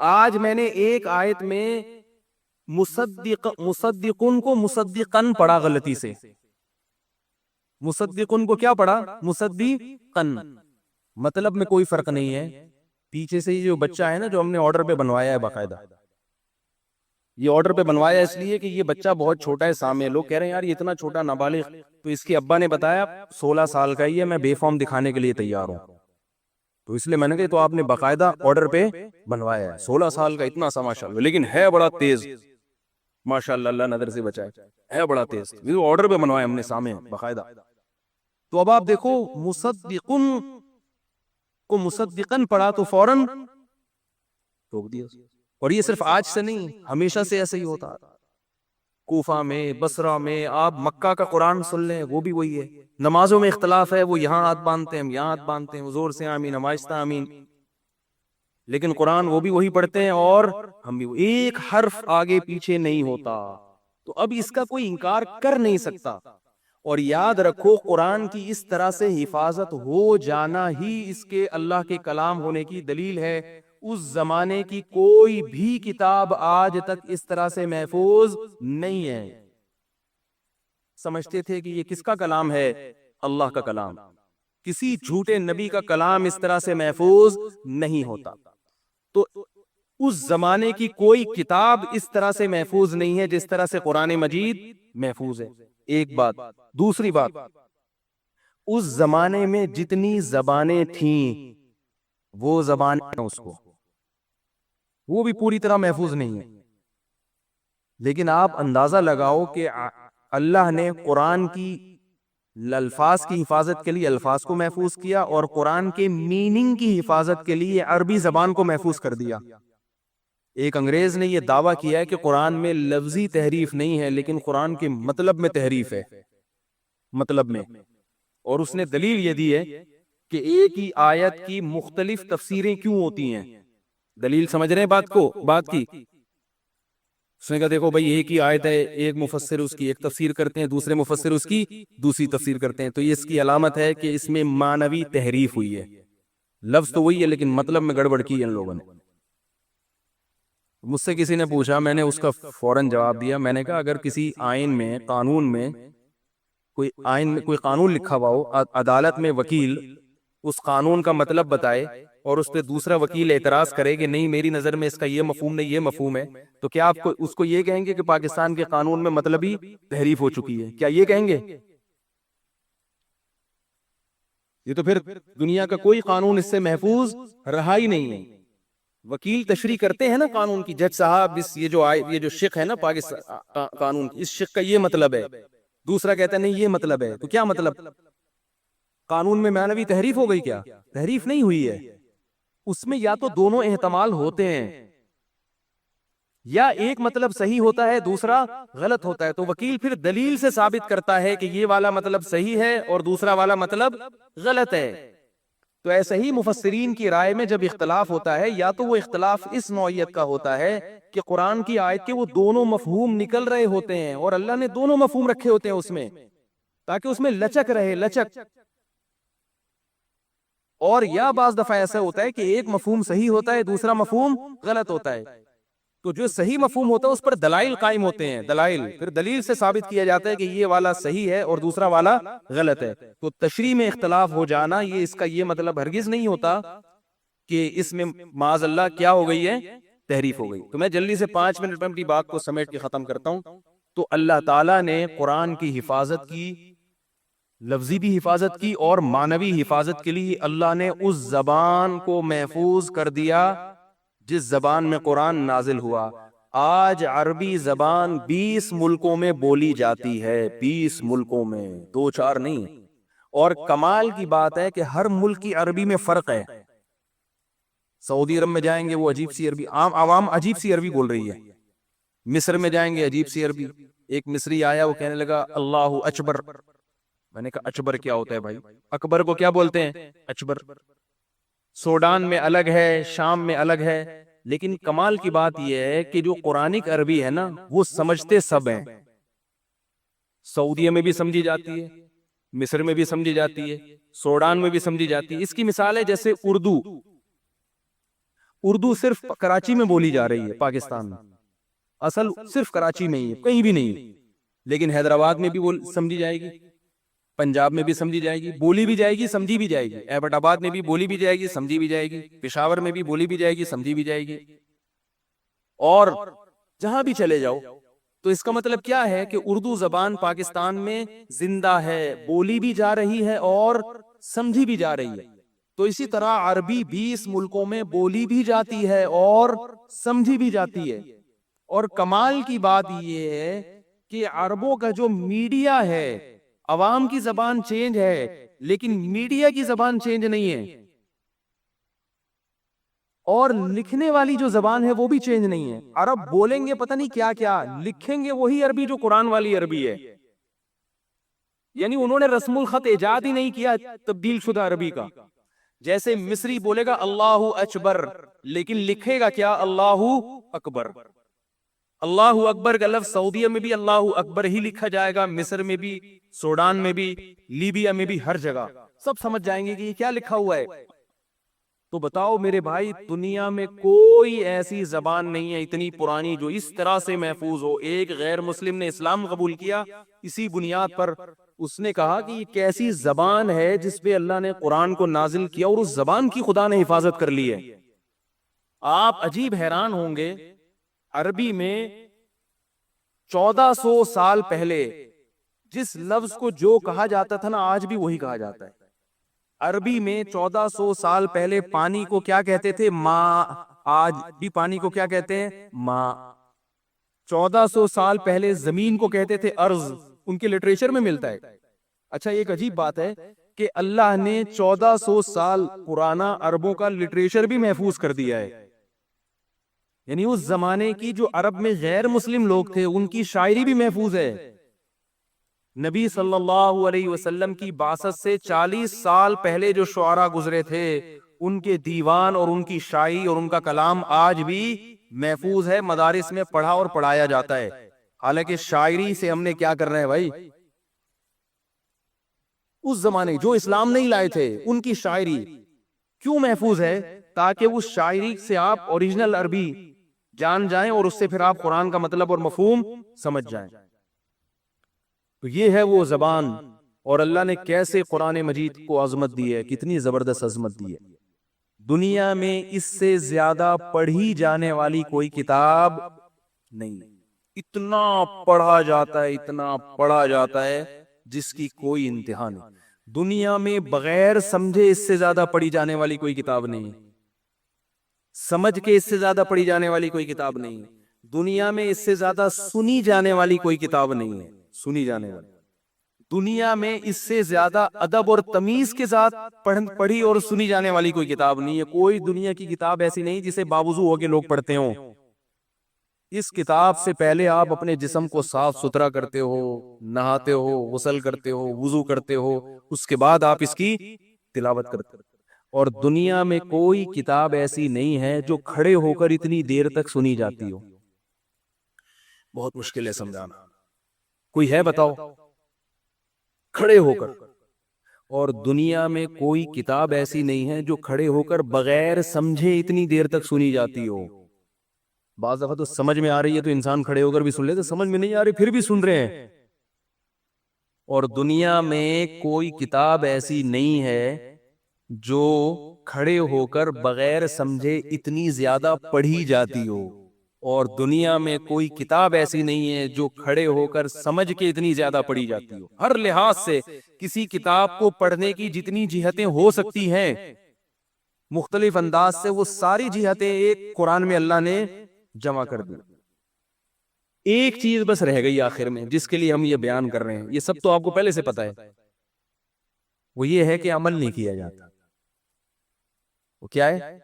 Speaker 1: آج میں نے ایک آیت میں مصدقن کو مصدقن پڑھا غلطی سے, مصدقن کو کیا پڑھا, مصدقن. مطلب میں کوئی فرق نہیں ہے, پیچھے سے یہ جو بچہ ہے نا جو ہم نے آرڈر پہ بنوایا ہے باقاعدہ,
Speaker 2: یہ آرڈر پہ بنوایا اس لیے کہ یہ بچہ بہت چھوٹا ہے سامنے. لوگ کہہ رہے ہیں یار یہ اتنا چھوٹا نابالغ, تو اس کے ابا نے بتایا 16 سال کا ہی ہے, میں بے فارم دکھانے کے لیے تیار ہوں. تو اس لیے میں نے کہا تو آپ نے باقاعدہ آرڈر پہ بنوایا ہے. 16 سال کا اتنا سا ماشاءاللہ, لیکن ہے بڑا تیز ماشاءاللہ, اللہ نظر سے بچائے, ہے بڑا تیز. آرڈر پہ بنوایا ہم نے سامنے باقاعدہ. تو اب آپ دیکھو مصدقن کو مصدقن پڑھا تو فوراً ٹوک دیا. اور یہ صرف آج سے نہیں, ہمیشہ سے ایسے ہی ہوتا. کوفہ میں, بصرہ میں, آپ مکہ کا قرآن سن لیں وہ بھی وہی ہے. نمازوں میں اختلاف ہے, وہ یہاں ہاتھ باندھتے ہیں, ہم یہاں ہاتھ باندھتے ہیں, زور سے آمین, ہم آہستہ آمین, لیکن قرآن وہ بھی وہی پڑھتے ہیں اور ہم بھی. ایک حرف آگے پیچھے نہیں ہوتا. تو اب اس کا کوئی انکار کر نہیں سکتا. اور یاد رکھو قرآن کی اس طرح سے حفاظت ہو جانا ہی اس کے اللہ کے کلام ہونے کی دلیل ہے. اس زمانے کی کوئی بھی کتاب آج تک اس طرح سے محفوظ نہیں ہے. سمجھتے تھے کہ یہ کس کا کلام ہے؟ اللہ کا کلام. کسی جھوٹے نبی کا کلام اس طرح سے محفوظ نہیں ہوتا. تو اس زمانے کی کوئی کتاب اس طرح سے محفوظ نہیں ہے جس طرح سے قرآن مجید محفوظ ہے. ایک بات. دوسری بات, اس زمانے میں جتنی زبانیں تھیں وہ زبانیں اس کو وہ بھی پوری طرح محفوظ نہیں ہے. لیکن آپ اندازہ لگاؤ کہ اللہ نے قرآن کی الفاظ کی حفاظت کے لیے الفاظ کو محفوظ کیا, اور قرآن کے میننگ کی حفاظت کے لیے عربی زبان کو محفوظ کر دیا. ایک انگریز نے یہ دعویٰ کیا ہے کہ قرآن میں لفظی تحریف نہیں ہے لیکن قرآن کے مطلب میں تحریف ہے, مطلب میں. اور اس نے دلیل یہ دی ہے کہ ایک ہی آیت کی مختلف تفسیریں کیوں ہوتی ہیں. دلیل سمجھ رہے ہیں بات کی. اس نے کہا دیکھو بھائی ایک ہی آیت ہے, ایک مفسر اس کی ایک تفسیر کرتے ہیں, دوسرے مفسر اس کی دوسری تفسیر کرتے ہیں, تو یہ اس کی علامت ہے کہ اس میں معنوی تحریف ہوئی ہے. لفظ تو وہی ہے لیکن مطلب میں گڑبڑ کی ہے ان لوگوں نے. مجھ سے کسی نے پوچھا, میں نے اس کا فوراً جواب دیا. میں نے کہا اگر کسی آئین میں, قانون میں, کوئی قانون لکھا ہوا ہو, عدالت میں وکیل اس قانون کا مطلب بتائے اور اس پہ دوسرا وکیل اعتراض کرے کہ نہیں میری نظر میں اس کا یہ مفہوم نہیں یہ مفہوم ہے, تو کیا آپ کو اس کو یہ کہیں گے کہ پاکستان کے قانون میں مطلبی تحریف ہو چکی ہے؟ کیا یہ کہیں گے؟ یہ تو پھر دنیا کا کوئی قانون اس سے محفوظ رہا ہی نہیں ہے. وکیل تشریح کرتے ہیں نا قانون کی, جج صاحب یہ جو شق ہے نا پاکستان قانون کی, اس شق کا یہ مطلب ہے, دوسرا کہتا ہے نہیں یہ مطلب ہے. تو کیا مطلب؟ قانون میں معنوی تحریف ہو گئی؟ کیا تحریف نہیں ہوئی ہے. اس میں یا تو دونوں احتمال ہوتے ہیں, یا ایک مطلب صحیح ہوتا ہے دوسرا غلط ہوتا ہے. تو وکیل پھر دلیل سے ثابت کرتا ہے کہ یہ والا مطلب صحیح ہے اور دوسرا والا مطلب غلط ہے. تو ایسے ہی مفسرین کی رائے میں جب اختلاف ہوتا ہے, یا تو وہ اختلاف اس نوعیت کا ہوتا ہے کہ قرآن کی آیت کے وہ دونوں مفہوم نکل رہے ہوتے ہیں اور اللہ نے دونوں مفہوم رکھے ہوتے ہیں اس میں تاکہ اس میں لچک رہے, لچک. اور یا بعض دفعہ ایسا ہوتا ہے کہ ایک مفہوم صحیح ہوتا ہے دوسرا مفہوم غلط ہوتا ہے. تو جو صحیح مفہوم ہوتا ہے اس پر دلائل قائم ہوتے ہیں, دلائل پھر دلیل سے ثابت کیا جاتا ہے کہ یہ والا صحیح ہے اور دوسرا والا غلط ہے. تو تشریح میں اختلاف ہو جانا یہ اس کا یہ مطلب ہرگز نہیں ہوتا کہ اس میں معاذ اللہ کیا ہو گئی ہے, تحریف ہو گئی. تو میں جلدی سے 5 منٹ میں اپنی بات کو سمیٹ کے ختم کرتا ہوں. تو اللہ تعالیٰ نے قرآن کی حفاظت کی, لفظی بھی حفاظت کی اور معنوی حفاظت کے لیے اللہ نے اس زبان کو محفوظ کر دیا جس زبان میں قرآن نازل ہوا. آج عربی زبان 20 ملکوں میں بولی جاتی ہے, 20 ملکوں میں, 2-4 نہیں. اور کمال کی بات ہے کہ ہر ملک کی عربی میں فرق ہے. سعودی عرب میں جائیں گے وہ عجیب سی عربی, عام عوام عجیب سی عربی بول رہی ہے. مصر میں جائیں گے عجیب سی عربی. ایک مصری آیا وہ کہنے لگا اللہ اکبر. میں نے کہا اکبر کیا ہوتا ہے بھائی؟ اکبر کو کیا بولتے ہیں؟ اکبر. سوڈان میں الگ ہے, شام میں الگ ہے. لیکن کمال کی بات یہ ہے کہ جو قرآنک عربی ہے نا وہ سمجھتے سب ہیں. سعودیہ میں بھی سمجھی جاتی ہے, مصر میں بھی سمجھی جاتی ہے, سوڈان میں بھی سمجھی جاتی ہے. اس کی مثال ہے جیسے اردو صرف کراچی میں بولی جا رہی ہے پاکستان میں, اصل صرف کراچی میں ہی ہے, کہیں بھی نہیں. لیکن حیدرآباد میں بھی سمجھی جائے گی, پنجاب میں بھی سمجھی جائے گی, بولی بھی جائے گی, سمجھی بھی جائے گی. ایبٹ آباد میں بھی بولی بھی جائے گی, سمجھی بھی جائے گی. پشاور میں بھی بولی بھی جائے گی, سمجھی بھی جائے گی. اور جہاں بھی چلے جاؤ. تو اس کا مطلب کیا ہے کہ اردو زبان پاکستان میں زندہ ہے، بولی بھی جا رہی ہے اور سمجھی بھی جا رہی ہے. تو اسی طرح عربی 20 ملکوں میں بولی بھی جاتی ہے اور سمجھی بھی جاتی ہے. اور کمال کی بات یہ ہے کہ عربوں کا جو میڈیا ہے، عوام کی زبان چینج ہے لیکن میڈیا کی زبان چینج نہیں ہے، اور لکھنے والی جو زبان ہے وہ بھی چینج نہیں ہے. عرب بولیں گے پتہ نہیں کیا کیا، لکھیں گے وہی عربی جو قرآن والی عربی ہے. یعنی انہوں نے رسم الخط ایجاد ہی نہیں کیا تبدیل شدہ عربی کا. جیسے مصری بولے گا اللہ اکبر لیکن لکھے گا کیا؟ اللہ اکبر. اللہ اکبر کا لفظ سعودیہ میں بھی اللہ اکبر ہی لکھا جائے گا، مصر میں بھی، سوڈان میں بھی، لیبیا میں بھی، ہر جگہ سب سمجھ جائیں گے کہ یہ کیا لکھا ہوا ہے. تو بتاؤ میرے بھائی، دنیا میں کوئی ایسی زبان نہیں ہے اتنی پرانی جو اس طرح سے محفوظ ہو. ایک غیر مسلم نے اسلام قبول کیا اسی بنیاد پر، اس نے کہا کہ یہ کیسی زبان ہے جس پہ اللہ نے قرآن کو نازل کیا اور اس زبان کی خدا نے حفاظت کر لی ہے. آپ عجیب حیران ہوں گے، عربی میں 1400 سال پہلے جس لفظ کو جو کہا جاتا تھا نا، آج بھی وہی کہا جاتا ہے. عربی میں 1400 سال پہلے پانی کو کیا کہتے تھے؟ ماں. آج بھی پانی کو کیا کہتے ہیں؟ ماں. 1400 سال پہلے زمین کو کہتے تھے ارض. ان کے لٹریچر میں ملتا ہے. اچھا، ایک عجیب بات ہے کہ اللہ نے 1400 سال پرانا عربوں کا لٹریچر بھی محفوظ کر دیا ہے. یعنی اس زمانے کی جو عرب میں غیر مسلم لوگ تھے ان کی شاعری بھی محفوظ ہے. نبی صلی اللہ علیہ وسلم کی بعثت سے 40 سال پہلے جو شعراء گزرے تھے ان کے دیوان اور ان کی شاعری اور ان کا کلام آج بھی محفوظ ہے، مدارس میں پڑھا اور پڑھایا جاتا ہے. حالانکہ شاعری سے ہم نے کیا کرنا ہے بھائی؟ اس زمانے جو اسلام نہیں لائے تھے ان کی شاعری کیوں محفوظ ہے؟ تاکہ اس شاعری سے آپ اوریجنل عربی جان جائیں اور اس سے پھر آپ قرآن کا مطلب اور مفہوم سمجھ جائیں. تو یہ ہے وہ زبان، اور اللہ نے کیسے قرآن مجید کو عظمت دی ہے، کتنی زبردست عظمت دی ہے. دنیا میں اس سے زیادہ پڑھی جانے والی کوئی کتاب نہیں. اتنا پڑھا جاتا ہے، اتنا پڑھا جاتا ہے جس کی کوئی انتہا نہیں. دنیا میں بغیر سمجھے اس سے زیادہ پڑھی جانے والی کوئی کتاب نہیں، سمجھ کے اس سے زیادہ پڑھی جانے والی کوئی کتاب نہیں. دنیا میں اس سے زیادہ سنی جانے والی کوئی کتاب نہیں ہے، سنی جانے والی. دنیا میں اس سے زیادہ ادب اور تمیز کے ساتھ پڑھی اور سنی جانے والی کوئی کتاب نہیں ہے. کوئی دنیا کی کتاب ایسی نہیں جسے باوضو ہو کے لوگ پڑھتے ہوں. اس کتاب سے پہلے آپ اپنے جسم کو صاف ستھرا کرتے ہو، نہاتے ہو، غسل کرتے ہو، وضو کرتے ہو، اس کے بعد آپ اس کی تلاوت کرتے ہو. اور دنیا میں کوئی کتاب ایسی نہیں ہے جو کھڑے ہو کر اتنی دیر تک سنی جاتی ہو. بہت مشکل ہے سمجھانا. کوئی ہے بتاؤ کھڑے ہو کر؟ اور دنیا میں کوئی کتاب ایسی نہیں ہے جو کھڑے ہو کر بغیر سمجھے اتنی دیر تک سنی جاتی ہو. بعض دفعہ تو سمجھ میں آ رہی ہے تو انسان کھڑے ہو کر بھی سن لیتے، سمجھ میں نہیں آ رہی پھر بھی سن رہے ہیں. اور دنیا میں کوئی کتاب ایسی نہیں ہے جو کھڑے ہو کر بغیر سمجھے اتنی زیادہ پڑھی جاتی ہو. اور دنیا میں کوئی کتاب ایسی نہیں ہے جو کھڑے ہو کر سمجھ کے اتنی زیادہ پڑھی جاتی ہو. ہر لحاظ سے کسی کتاب کو پڑھنے کی جتنی جہتیں ہو سکتی ہیں مختلف انداز سے، وہ ساری جہتیں ایک قرآن میں اللہ نے جمع کر دی. ایک چیز بس رہ گئی آخر میں جس کے لیے ہم یہ بیان کر رہے ہیں. یہ سب تو آپ کو پہلے سے پتا ہے، وہ یہ ہے کہ عمل نہیں کیا جاتا. وہ کیا ہے؟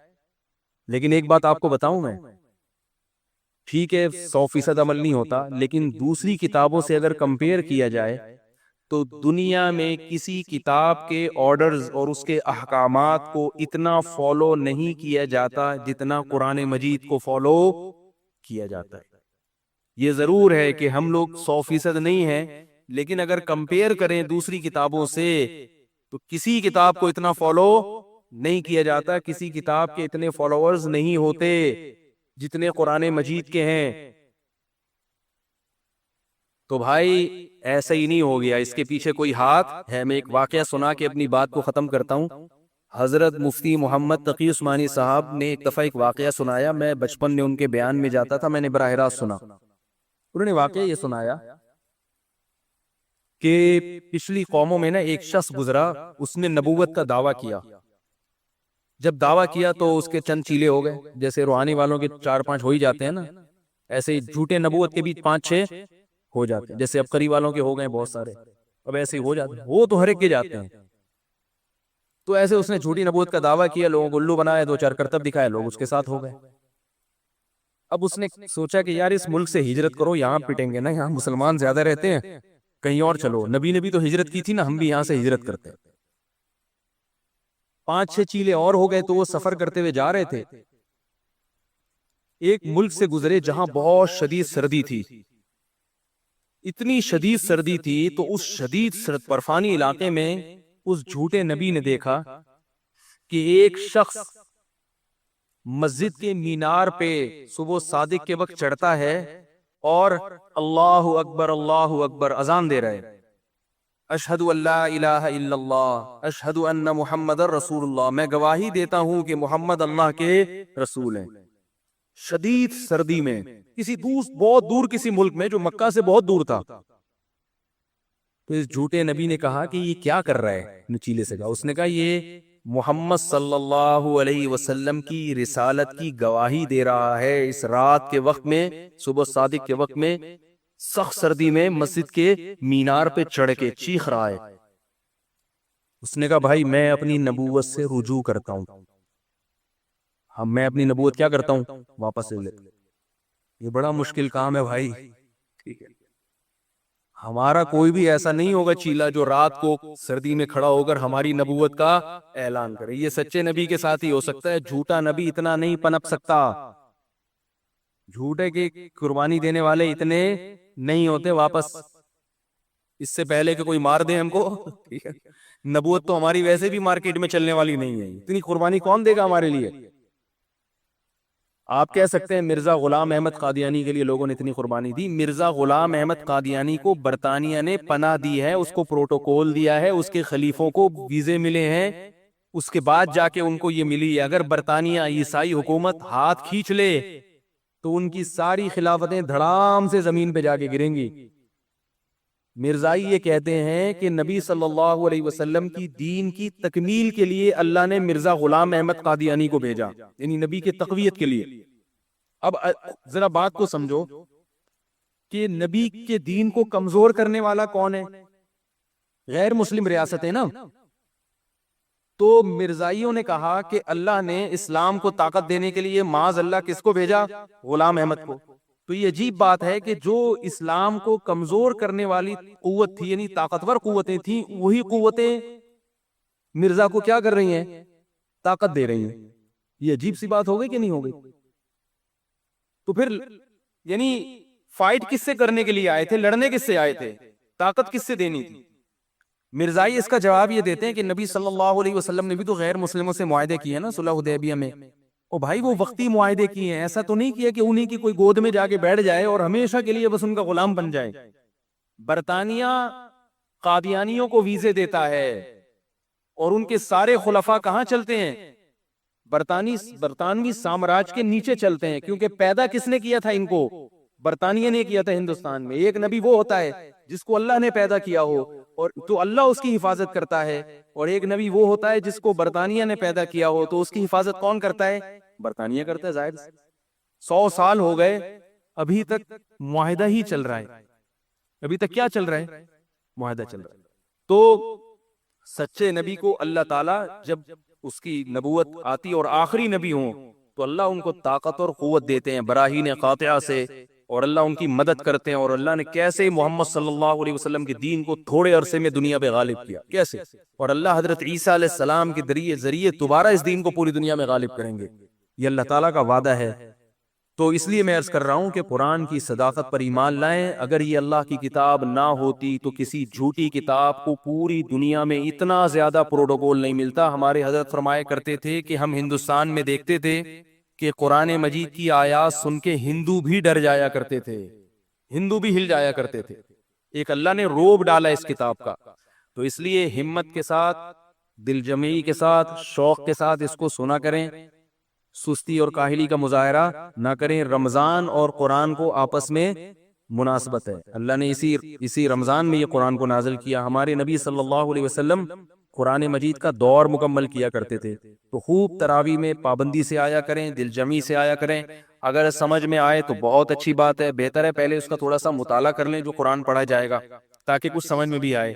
Speaker 2: لیکن ایک بات آپ کو بتاؤں میں، ٹھیک ہے 100% عمل نہیں ہوتا، لیکن دوسری کتابوں سے اگر کمپیئر کیا جائے تو دنیا میں کسی کتاب کے آرڈرز اور اس کے احکامات کو اتنا فالو نہیں کیا جاتا جتنا قرآن مجید کو فالو کیا جاتا ہے. یہ ضرور ہے کہ ہم لوگ 100% نہیں ہیں، لیکن اگر کمپیئر کریں دوسری کتابوں سے تو کسی کتاب کو اتنا فالو نہیں کیا جاتا، کسی کتاب کے اتنے فالوورز نہیں ہوتے جتنے قرآن مجید کے ہیں. تو بھائی ایسا ہی نہیں ہو گیا، اس کے پیچھے کوئی ہاتھ ہے. میں ایک واقعہ سنا کے اپنی بات کو ختم کرتا ہوں. حضرت مفتی محمد تقی عثمانی صاحب نے ایک دفعہ ایک واقعہ سنایا، میں بچپن میں ان کے بیان میں جاتا تھا، میں نے براہ راست سنا۔ انہوں نے واقعہ یہ سنایا کہ پچھلی قوموں میں نا ایک شخص گزرا، اس نے نبوت کا دعویٰ کیا۔ جب دعویٰ کیا تو اس کے چند چیلے ہو گئے، جیسے روحانی والوں کے 4-5 ہو ہی جاتے ہیں نا، ایسے ہی جھوٹے نبوت کے بھی 5-6 ہو جاتے ہیں، جیسے اب قری والوں کے ہو گئے بہت سارے، اب ایسے ہی ہو جاتے ہیں، وہ تو ہر ایک کے جاتے ہیں۔ تو ایسے اس نے جھوٹی نبوت کا دعویٰ کیا، لوگوں کو الو بنایا، 2-4 کرتب دکھائے، لوگ اس کے ساتھ ہو گئے۔ اب اس نے سوچا کہ یار اس ملک سے ہجرت کرو، یہاں پٹیں گے نا، یہاں مسلمان زیادہ رہتے ہیں، کہیں اور چلو، نبی نے بھی تو ہجرت کی تھی نا، ہم بھی یہاں سے ہجرت کرتے ہیں۔ 5-6 چیلے اور ہو گئے، تو وہ سفر کرتے ہوئے جا رہے تھے، ایک ملک سے گزرے جہاں بہت شدید سردی تھی، اتنی شدید سردی تھی، تو اس شدید برفانی علاقے میں اس جھوٹے نبی نے دیکھا کہ ایک شخص مسجد کے مینار پہ صبح صادق کے وقت چڑھتا ہے اور اللہ اکبر اذان دے رہا ہے، اشہد ان لا الہ الا اللہ اشہد ان محمد رسول اللہ، میں گواہی دیتا ہوں کہ محمد اللہ کے رسول ہیں۔ شدید سردی میں کسی بہت دور کسی ملک میں جو مکہ سے بہت دور تھا، تو اس جھوٹے نبی نے کہا کہ یہ کیا کر رہا ہے، نچیلے سے کہا، اس نے کہا یہ محمد صلی اللہ علیہ وسلم کی رسالت کی گواہی دے رہا ہے، اس رات کے وقت میں، صبح صادق کے وقت میں، سخت سردی میں مسجد کے مینار پہ چڑھ کے چیخ رہا ہے۔ اس نے کہا بھائی میں اپنی نبوت سے رجوع کرتا ہوں، میں اپنی نبوت کیا کرتا ہوں، واپس لے لیتا ہوں۔ یہ بڑا مشکل کام ہے بھائی، ٹھیک ہے، ہمارا کوئی بھی ایسا نہیں ہوگا چیلا جو رات کو سردی میں کھڑا ہو کر ہماری نبوت کا اعلان کرے، یہ سچے نبی کے ساتھ ہی ہو سکتا ہے، جھوٹا نبی اتنا نہیں پنپ سکتا، جھوٹے کے قربانی دینے والے اتنے نہیں ہوتے واپس، اس سے پہلے کہ کوئی مار دے ہم کو، نبوت تو ہماری ویسے بھی مارکیٹ میں چلنے والی نہیں ہے، اتنی قربانی کون دے گا ہمارے لیے؟ آپ کہہ سکتے ہیں مرزا غلام احمد قادیانی کے لیے لوگوں نے اتنی قربانی دی، مرزا غلام احمد قادیانی کو برطانیہ نے پناہ دی ہے، اس کو پروٹوکول دیا ہے، اس کے خلیفوں کو ویزے ملے ہیں، اس کے بعد جا کے ان کو یہ ملی ہے۔ اگر برطانیہ عیسائی حکومت ہاتھ کھینچ لے تو ان کی ساری خلافتیں دھڑام سے زمین پہ جا کے گریں گی۔ مرزائی یہ کہتے ہیں کہ نبی صلی اللہ علیہ وسلم کی دین کی تکمیل کے لیے اللہ نے مرزا غلام احمد قادیانی کو بھیجا، یعنی نبی کے تقویت کے لیے۔ اب ذرا بات کو سمجھو کہ نبی کے دین کو کمزور کرنے والا کون ہے؟ غیر مسلم ریاستیں نا۔ تو مرزائیوں نے کہا کہ اللہ نے اسلام کو طاقت دینے کے لیے معاذ اللہ کس کو بھیجا؟ غلام احمد کو۔ تو یہ عجیب بات ہے کہ جو اسلام کو کمزور کرنے والی قوت تھی، یعنی طاقتور قوتیں تھیں، وہی قوتیں مرزا کو کیا کر رہی ہیں؟ طاقت دے رہی ہیں۔ یہ عجیب سی بات ہو گئی کہ نہیں ہو گئی؟ تو پھر یعنی فائٹ کس سے کرنے کے لیے آئے تھے؟ لڑنے کس سے آئے تھے؟ طاقت کس سے دینی تھی؟ مرزائی اس کا جواب یہ دیتے ہیں کہ نبی صلی اللہ علیہ وسلم نے بھی تو غیر مسلموں سے معاہدے کیے نا صلح حدیبیہ میں، او بھائی وہ وقتی معاہدے کیے ہیں، ایسا تو نہیں کیا کہ انہی کی کوئی گود میں جا کے بیٹھ جائے اور ہمیشہ کے لیے بس ان کا غلام بن جائے۔ برطانیہ قادیانیوں کو ویزے دیتا ہے اور ان کے سارے خلفاء کہاں چلتے ہیں؟ برطانوی سامراج کے نیچے چلتے ہیں، کیونکہ پیدا کس نے کیا تھا ان کو؟ برطانیہ نے کیا تھا ہندوستان میں۔ ایک نبی وہ ہوتا ہے جس کو اللہ نے پیدا کیا ہو اور تو اللہ اس کی حفاظت کرتا ہے، اور ایک نبی وہ ہوتا ہے جس کو برطانیہ نے پیدا کیا ہو تو اس کی حفاظت کون کرتا ہے؟ برطانیہ کرتا ہے، ظاہر 100 سال ہو گئے ابھی تک معاہدہ ہی چل رہا ہے، ابھی تک کیا چل رہا ہے؟ معاہدہ چل رہا ہے۔ تو سچے نبی کو اللہ تعالیٰ جب اس کی نبوت آتی اور آخری نبی ہوں تو اللہ ان کو طاقت اور قوت دیتے ہیں براہین قاطعہ سے، اور اللہ ان کی مدد کرتے ہیں، اور اللہ نے کیسے محمد صلی اللہ علیہ وسلم کے دین کو تھوڑے عرصے میں دنیا پہ غالب کیا، کیسے، اور اللہ حضرت عیسیٰ علیہ السلام کے ذریعے دوبارہ اس دین کو پوری دنیا میں غالب کریں گے، یہ اللہ تعالیٰ کا وعدہ ہے۔ تو اس لیے میں عرض کر رہا ہوں کہ قرآن کی صداقت پر ایمان لائیں۔ اگر یہ اللہ کی کتاب نہ ہوتی تو کسی جھوٹی کتاب کو پوری دنیا میں اتنا زیادہ پروٹوکول نہیں ملتا۔ ہمارے حضرت فرمایا کرتے تھے کہ ہم ہندوستان میں دیکھتے تھے کہ قرآن مجید کی آیات سن کے ہندو بھی ڈر جایا کرتے تھے، ہندو بھی ہل جایا کرتے تھے۔ ایک اللہ نے روب ڈالا اس کتاب کا، تو اس لیے ہمت کے ساتھ دل جمعی کے ساتھ، شوق کے ساتھ اس کو سنا کریں، سستی اور کاہلی کا مظاہرہ نہ کریں۔ رمضان اور قرآن کو آپس میں مناسبت ہے، اللہ نے اسی رمضان میں یہ قرآن کو نازل کیا۔ ہمارے نبی صلی اللہ علیہ وسلم قرآن مجید کا دور مکمل کیا کرتے تھے، تو خوب تراویح میں پابندی سے آیا کریں، دل جمعی سے آیا کریں۔ اگر سمجھ میں آئے تو بہت اچھی بات ہے، بہتر ہے پہلے اس کا تھوڑا سا مطالعہ کر لیں جو قرآن پڑھا جائے گا، تاکہ کچھ سمجھ میں بھی آئے۔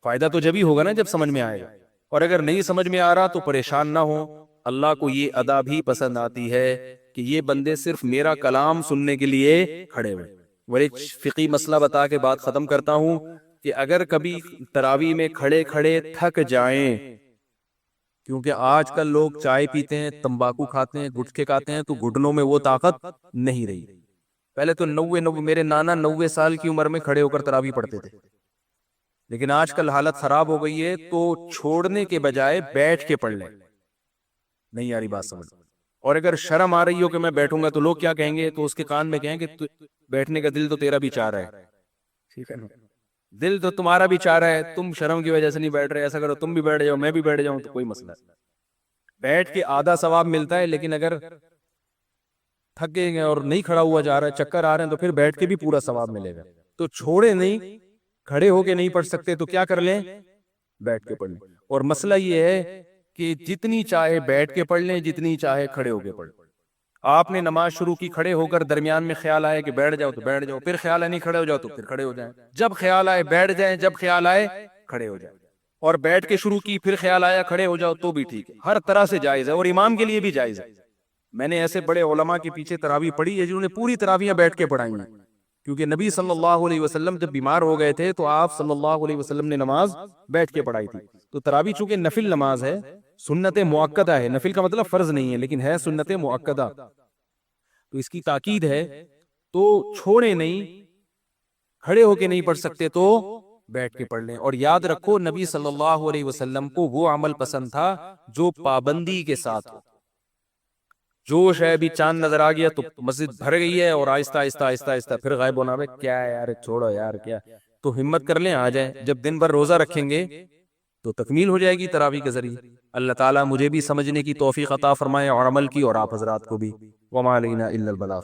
Speaker 2: فائدہ تو جبھی ہوگا نا جب سمجھ میں آئے گا، اور اگر نہیں سمجھ میں آ رہا تو پریشان نہ ہو۔ اللہ کو یہ ادا بھی پسند آتی ہے کہ یہ بندے صرف میرا کلام سننے کے لیے کھڑے ہوئے۔ اور ایک فقی مسئلہ بتا کے بات ختم کرتا ہوں کہ اگر کبھی تراویح میں کھڑے کھڑے تھک جائیں، کیونکہ آج کل لوگ چائے پیتے ہیں، تمباکو کھاتے ہیں، گٹکے کھاتے ہیں، تو گھٹنوں میں وہ طاقت نہیں رہی۔ پہلے تو میرے نانا 90 سال کی عمر میں کھڑے ہو کر تراویح پڑھتے تھے، لیکن آج کل حالت خراب ہو گئی ہے، تو چھوڑنے کے بجائے بیٹھ کے پڑھ لیں۔ نہیں آ رہی بات سمجھ؟ اور اگر شرم آ رہی ہو کہ میں بیٹھوں گا تو لوگ کیا کہیں گے، تو اس کے کان میں کہیں کہ بیٹھنے کا دل تو تیرا بھی چاہ رہا ہے، ٹھیک ہے نا، دل تو تمہارا بھی چاہ رہا ہے، تم شرم کی وجہ سے نہیں بیٹھ رہے، ایسا کرو تم بھی بیٹھ جاؤ، میں بھی بیٹھ جاؤں، تو کوئی مسئلہ نہیں۔ بیٹھ کے آدھا ثواب ملتا ہے، لیکن اگر تھک گئے اور نہیں کھڑا ہوا جا رہا ہے، چکر آ رہے ہیں، تو پھر بیٹھ کے بھی پورا ثواب ملے گا۔ تو چھوڑے نہیں، کھڑے ہو کے نہیں پڑھ سکتے تو کیا کر لیں، بیٹھ کے پڑھ لیں۔ اور مسئلہ یہ ہے کہ جتنی چاہے بیٹھ کے پڑھ لیں، جتنی چاہے کھڑے ہو کے پڑھ لیں۔ آپ نے نماز شروع کی کھڑے ہو کر، درمیان میں خیال آئے کہ بیٹھ جاؤ تو بیٹھ جاؤ، پھر خیال ہے نہیں کھڑے ہو جاؤ تو پھر کھڑے ہو جائیں، جب خیال آئے بیٹھ جائیں، جب خیال آئے کھڑے ہو جائیں۔ اور بیٹھ کے شروع کی پھر خیال آیا کھڑے ہو جاؤ تو بھی ٹھیک ہے، ہر طرح سے جائز ہے، اور امام کے لیے بھی جائز ہے۔ میں نے ایسے بڑے علماء کے پیچھے تراویح پڑھی ہے جنہوں نے پوری تراویحیں بیٹھ کے پڑھائی ہیں، کیونکہ نبی صلی اللہ علیہ وسلم جب بیمار ہو گئے تھے تو آپ صلی اللہ علیہ وسلم نے نماز بیٹھ کے پڑھائی تھی۔ تو تراویح چونکہ نفل نماز ہے، سنت مؤکدہ ہے، نفل کا مطلب فرض نہیں ہے، لیکن ہے سنت مؤکدہ، تو اس کی تاکید ہے، تو چھوڑے نہیں، کھڑے ہو کے نہیں پڑھ سکتے تو بیٹھ کے پڑھ لیں۔ اور یاد رکھو نبی صلی اللہ علیہ وسلم کو وہ عمل پسند تھا جو پابندی کے ساتھ ہو۔ جوش ہے، ابھی چاند نظر آ گیا تو مسجد بھر گئی ہے، اور آہستہ آہستہ آہستہ آہستہ پھر غائب ہونا ہے، کیا ہے یار، چھوڑو یار، کیا، تو ہمت کر لیں آ جائیں۔ جب دن بھر روزہ رکھیں گے تو تکمیل ہو جائے گی تراویح کے ذریعے۔ اللہ تعالیٰ مجھے بھی سمجھنے کی توفیق عطا فرمائے اور عمل کی، اور آپ حضرات کو بھی۔ وما علینا الا البلاغ۔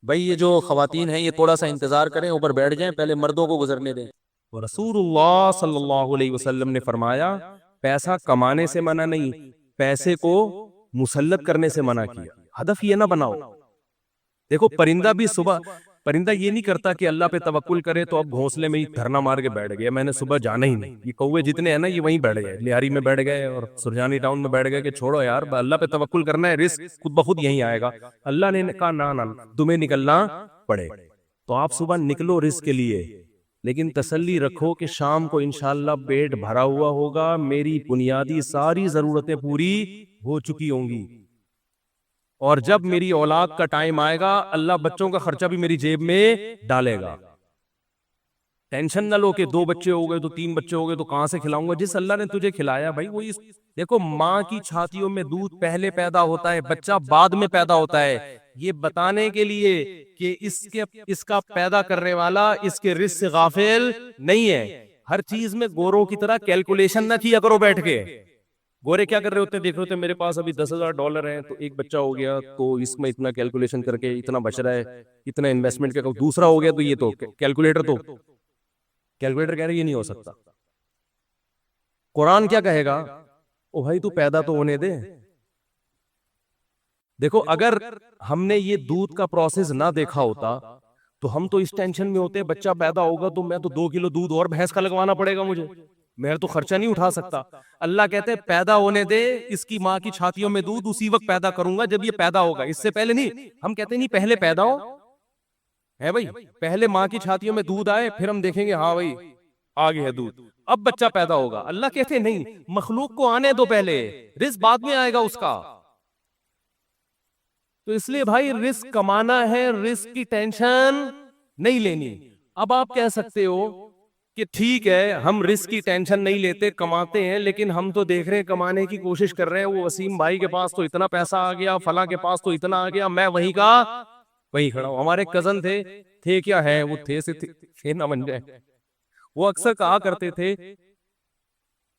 Speaker 2: بھائی یہ جو خواتین ہیں یہ تھوڑا سا انتظار کریں، اوپر بیٹھ جائیں، پہلے مردوں کو گزرنے دیں۔ رسول اللہ صلی اللہ علیہ وسلم نے فرمایا پیسہ کمانے سے منع نہیں، پیسے کو مسلط کرنے سے منع کیا۔ ہدف یہ نہ بناؤ۔ دیکھو پرندہ بھی صبح، پرندہ یہ نہیں کرتا کہ اللہ پہ توکل کرے تو اب گھونسلے میں ہی دھرنا مار کے بیٹھ گیا، میں نے صبح جانا ہی نہیں۔ یہ کوے جتنے ہیں نا یہ وہیں بیٹھ گئے، لیاری میں بیٹھ گئے اور سرجانی ٹاؤن میں بیٹھ گئے کہ چھوڑو یار اللہ پہ توکل کرنا ہے، رزق خود بخود یہیں آئے گا۔ اللہ نے کہا نہ تمہیں نکلنا پڑے، تو آپ صبح نکلو رزق کے لیے، لیکن تسلی رکھو کہ شام کو انشاءاللہ پیٹ بھرا ہوا ہوگا، میری بنیادی ساری ضرورتیں پوری ہو چکی ہوں گی، اور جب میری اولاد کا ٹائم آئے گا اللہ بچوں کا خرچہ بھی میری جیب میں ڈالے گا۔ ٹینشن نہ لو کہ 2 بچے ہو گئے تو 3 بچے ہو گئے تو کہاں سے کھلاؤں گا، جس اللہ نے تجھے کھلایا بھائی وہی۔ دیکھو ماں کی چھاتیوں میں دودھ پہلے پیدا ہوتا ہے، بچہ بعد میں پیدا ہوتا ہے، یہ بتانے کے لیے کہ اس کا پیدا کرنے والا اس کے رزق سے غافل نہیں ہے۔ ہر چیز میں گوروں کی طرح کیلکولیشن نہ کیا کرو بیٹھ کے۔ گورے کیا کر رہے ہوتے ہیں، دیکھ رہے ہوتے ہیں میرے پاس ابھی $10,000 ہیں تو ایک بچہ ہو گیا تو اس میں اتنا کیلکولیشن کر کے اتنا بچ رہا ہے، اتنا انویسٹمنٹ کر، دوسرا ہو گیا تو یہ تو کیلکولیٹر کہہ رہے یہ نہیں ہو سکتا۔ قرآن کیا کہے گا، او بھائی تو پیدا تو ہونے دے۔ دیکھو اگر ہم نے یہ دودھ کا پروسیس نہ دیکھا ہوتا تو ہم تو اس ٹینشن میں ہوتے بچہ پیدا ہوگا تو میں تو 2 کلو دودھ اور بھینس کا لگوانا پڑے گا مجھے، میں تو خرچہ نہیں اٹھا سکتا۔ اللہ کہتے ہیں پیدا ہونے دے، اس کی ماں کی چھاتیوں میں دودھ اسی وقت پیدا کروں گا جب یہ پیدا ہوگا، اس سے پہلے نہیں۔ ہم کہتے ہیں نہیں پہلے پیدا ہو ہے بھائی، پہلے ماں کی چھاتیوں میں دودھ آئے پھر ہم دیکھیں گے ہاں بھائی آگے ہے دودھ، اب بچہ پیدا ہوگا۔ اللہ کہتے ہیں نہیں، مخلوق کو آنے دو پہلے، رزق بعد میں آئے گا اس کا۔ تو اس لیے بھائی رزق کمانا ہے، رزق کی ٹینشن نہیں لینی۔ اب آپ کہہ سکتے ہو کہ ٹھیک ہے ہم رزق کی ٹینشن نہیں لیتے، کماتے ہیں، لیکن ہم تو دیکھ رہے ہیں کمانے کی کوشش کر رہے ہیں، وہ وسیم بھائی کے پاس تو اتنا پیسہ آ گیا، فلاں کے پاس تو اتنا آ گیا، میں وہیں کا وہیں کھڑا ہوں۔ ہمارے کزن تھے کیا ہے، وہ تھے سے نہ بن جائے، وہ اکثر کہا کرتے تھے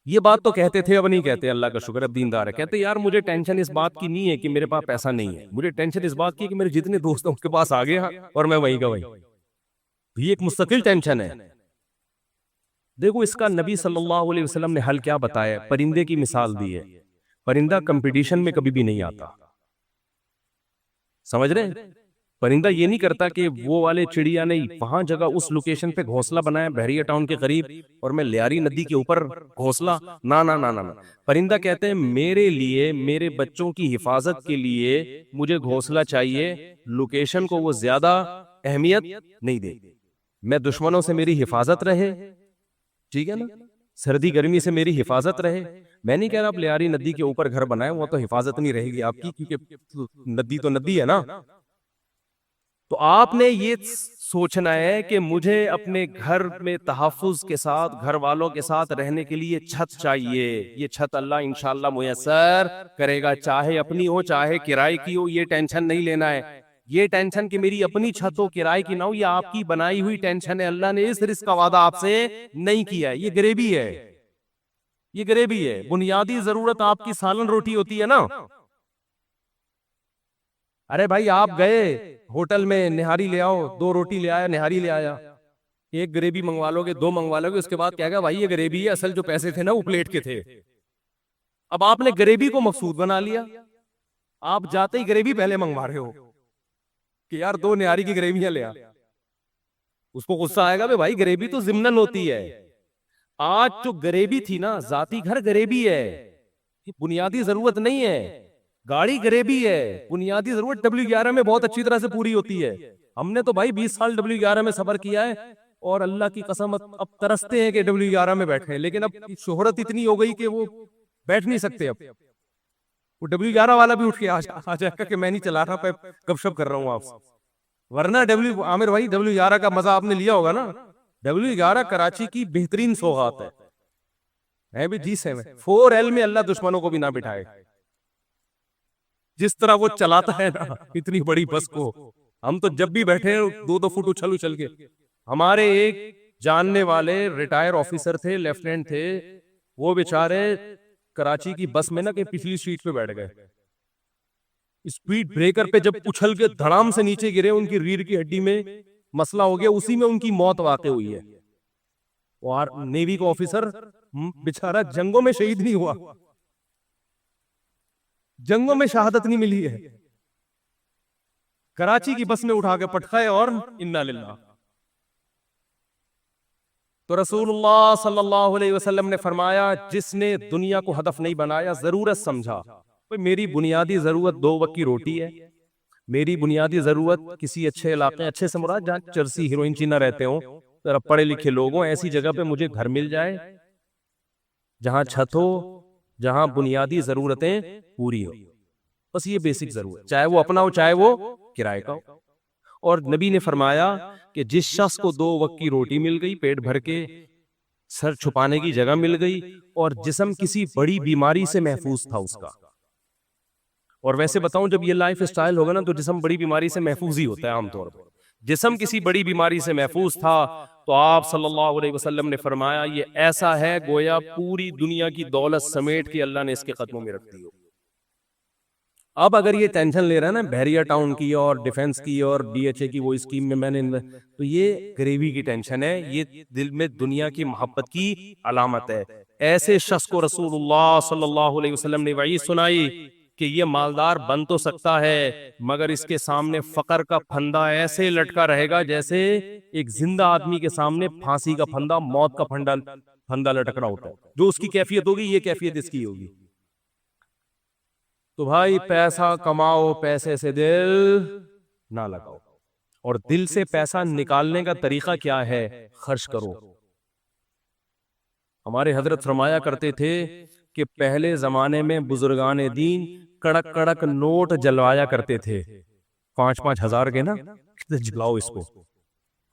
Speaker 2: یہ بات تو کہتے تھے، اب نہیں کہتے، اللہ کا شکر، اب دیندار ہے. کہتے یار مجھے ٹینشن اس بات کی نہیں ہے کہ میرے پاس پیسہ نہیں ہے، مجھے ٹینشن اس بات کی ہے کہ میرے جتنے دوست ہیں اس کے پاس آ گیا اور میں وہیں کا وہیں. یہ ایک مستقل ٹینشن ہے. دیکھو اس کا نبی صلی اللہ علیہ وسلم نے حل کیا بتایا، پرندے کی مثال دی ہے. پرندہ کمپٹیشن میں کبھی بھی نہیں آتا، سمجھ رہے ہیں؟ پرندہ یہ نہیں کرتا کہ وہ والے چڑیا نہیں، وہاں جگہ اس لوکیشن پہ گھونسلہ بنایا بحریہ ٹاؤن کے قریب اور میں لیاری ندی کے اوپر گھونسلہ، نا نا نا نا نا. پرندہ کہتے ہیں میرے لیے، میرے بچوں کی حفاظت کے لیے مجھے گھونسلہ چاہیے، لوکیشن کو وہ زیادہ اہمیت نہیں دے. میں دشمنوں سے میری حفاظت رہے، ٹھیک ہے نا، سردی گرمی سے میری حفاظت رہے. میں نہیں کہہ رہا آپ لیاری ندی کے اوپر گھر بنائیں، وہ تو حفاظت نہیں رہے گی آپ کی، کیونکہ ندی تو ندی ہے نا. تو آپ نے یہ سوچنا ہے کہ مجھے اپنے گھر میں تحفظ کے ساتھ، گھر والوں کے ساتھ رہنے کے لیے چھت چاہیے. یہ چھت اللہ انشاءاللہ میسر کرے گا، چاہے اپنی ہو چاہے کرائے کی ہو. یہ ٹینشن نہیں لینا ہے، یہ ٹینشن کہ میری اپنی چھت ہو کرائے کی نہ ہو، یہ آپ کی بنائی ہوئی ٹینشن ہے. اللہ نے اس رزق کا وعدہ آپ سے نہیں کیا ہے، یہ غریبی ہے، یہ غریبی ہے. بنیادی ضرورت آپ کی سالن روٹی ہوتی ہے نا. ارے بھائی آپ گئے ہوٹل میں نہاری لے آؤ، 2 روٹی لے آیا، نہاری لے آیا، ایک گریبی منگوا لو گے، 2 منگوا لو گے، اس کے بعد کہے گا بھائی یہ گریبی ہے، اصل جو پیسے تھے نا وہ پلیٹ کے تھے. اب آپ نے گریبی کو مقصود بنا لیا، آپ جاتے ہی گریبی پہلے منگوا رہے ہو کہ یار 2 نہاری کی گریبیاں لے آ. اس کو غصہ آئے گا بھائی گریبی تو ضمناً ہوتی ہے. آج جو گریبی تھی نا، ذاتی گھر گریبی ہے، بنیادی ضرورت نہیں ہے. گاڑی گریبی ہے، بنیادی ضرورت W11 میں بہت اچھی طرح سے پوری ہوتی ہے. ہم نے تو بھائی 20 سال W11 میں سفر کیا ہے اور اللہ کی قسم اب ترستے ہیں کہ W11 میں بیٹھے، لیکن اب شہرت اتنی ہو گئی کہ وہ بیٹھ نہیں سکتے. اب وہ W11 والا بھی اٹھ کے آ جائے گا کہ میں نہیں چلا رہا، گپ شپ کر رہا ہوں آپ سے. ورنہ عامر بھائی W11 کا مزہ آپ نے لیا ہوگا نا. W11 کراچی کی بہترین سوغات ہے بھی G7 4L میں اللہ دشمنوں کو بھی نہ بٹھائے. جس طرح وہ چلاتا ہے نا اتنی بڑی بس کو، ہم تو جب بھی بیٹھے 2 فٹ اچھل کے. ہمارے ایک جاننے والے ریٹائر آفیسر تھے، لیفٹیننٹ تھے، وہ بیچارے کراچی کی بس میں نا کہ پچھلی سیٹ پہ بیٹھ گئے. اسپیڈ بریکر پہ جب اچھل کے دھڑام سے نیچے گرے، ان کی ریڑھ کی ہڈی میں مسئلہ ہو گیا، اسی میں ان کی موت واقع ہوئی ہے. اور نیوی کا آفیسر بیچارہ جنگوں میں شہید نہیں ہوا، جنگوں میں شہادت نہیں ملی ہے، کراچی کی بس میں اٹھا کے پٹکائے اور انا للہ. تو رسول اللہ صلی اللہ علیہ وسلم نے فرمایا جس نے دنیا کو ہدف نہیں بنایا، ضرورت سمجھا میری بنیادی ضرورت 2 وقت کی روٹی ہے، میری بنیادی ضرورت کسی اچھے علاقے، اچھے سے مراد جہاں چرسی ہیروئن چی نہ رہتے ہوں، ذرا پڑھے لکھے لوگ ہوں، ایسی جگہ پہ مجھے گھر مل جائے جہاں چھت ہو، جہاں بنیادی ضرورتیں پوری ہو. بس یہ بیسک ضرورت، چاہے وہ اپنا ہو چاہے وہ کرائے کا ہو. اور نبی نے فرمایا کہ جس شخص کو 2 وقت کی روٹی مل گئی، پیٹ بھر کے، سر چھپانے کی جگہ مل گئی، اور جسم کسی بڑی بیماری سے محفوظ تھا اس کا. اور ویسے بتاؤں جب یہ لائف اسٹائل ہوگا نا تو جسم بڑی بیماری سے محفوظ ہی ہوتا ہے عام طور پر. جسم کسی بڑی بیماری سے محفوظ تھا تو آپ صلی اللہ علیہ وسلم نے فرمایا یہ ایسا ہے گویا پوری دنیا کی دولت سمیٹ کے اللہ نے اس کے قدموں میں رکھ دی ہو. اب اگر یہ ٹینشن لے رہا ہے نا بحریہ ٹاؤن کی اور ڈیفنس کی اور DHA کی وہ اسکیم میں نے، تو یہ غریبی کی ٹینشن ہے، یہ دل میں دنیا کی محبت کی علامت ہے. ایسے شخص کو رسول اللہ صلی اللہ علیہ وسلم نے وعید سنائی کہ یہ مالدار بن تو سکتا ہے مگر اس کے سامنے فقر کا پھندا ایسے لٹکا رہے گا جیسے ایک زندہ آدمی کے سامنے پھانسی کا پھندا، موت کا پھندا لٹک رہا ہوتا ہے. جو اس کی کیفیت ہوگی یہ کیفیت اس کی ہوگی. تو بھائی پیسہ کماؤ، پیسے سے دل نہ لگاؤ. اور دل سے پیسہ نکالنے کا طریقہ کیا ہے؟ خرچ کرو. ہمارے حضرت فرمایا کرتے تھے کہ پہلے زمانے میں بزرگان دین کڑک کڑک نوٹ جلوایا کرتے تھے، 5-5 ہزار کے نا، جلاؤ اس کو.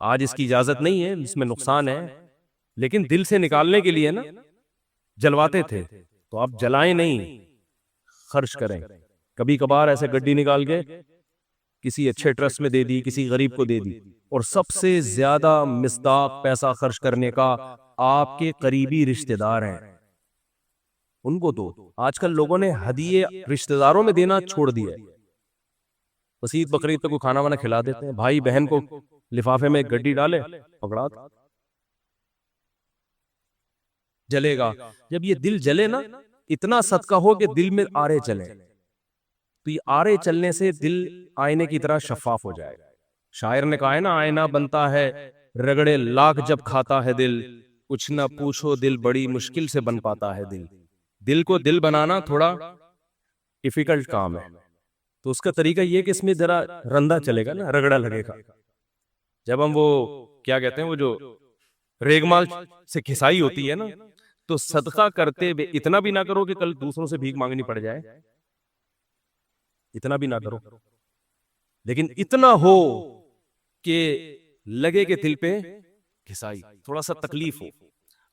Speaker 2: آج اس کی اجازت نہیں ہے، اس میں نقصان ہے، لیکن دل سے نکالنے کے لیے نا جلواتے تھے. تو آپ جلائیں نہیں، خرچ کریں. کبھی کبھار ایسے گڈی نکال کے کسی اچھے ٹرسٹ میں دے دی، کسی غریب کو دے دی. اور سب سے زیادہ مصداق پیسہ خرچ کرنے کا آپ کے قریبی رشتہ دار ہیں.
Speaker 1: ان کو دو. آج کل لوگوں نے ہدیے رشتہ داروں میں دینا چھوڑ دیا ہے. بس عید بقرعید پہ کوئی کھانا وانا کھلا دیتے ہیں, بھائی بہن کو لفافے میں ایک گڈی ڈالے, پکڑا دو, جلے گا. جب یہ دل جلے نا, اتنا صدقہ ہو کہ دل میں آرے چلے, تو یہ آرے چلنے سے دل آئینے کی طرح شفاف ہو جائے. شاعر نے کہا ہے نا, آئینہ بنتا ہے رگڑے لاکھ جب کھاتا ہے دل, کچھ نہ پوچھو دل بڑی مشکل سے بن پاتا ہے دل. دل کو دل بنانا تھوڑا ڈیفیکلٹ کام ہے, تو اس کا طریقہ یہ کہ اس میں ذرا رندا چلے گا نا, رگڑا لگے گا. جب ہم وہ کیا کہتے ہیں, وہ جو ریگمال سے کھسائی ہوتی ہے نا, تو صدقہ کرتے ہوئے اتنا بھی نہ کرو کہ کل دوسروں سے بھیک مانگنی پڑ جائے, اتنا بھی نہ کرو, لیکن اتنا ہو کہ لگے کہ دل پہ کھسائی, تھوڑا سا تکلیف ہو.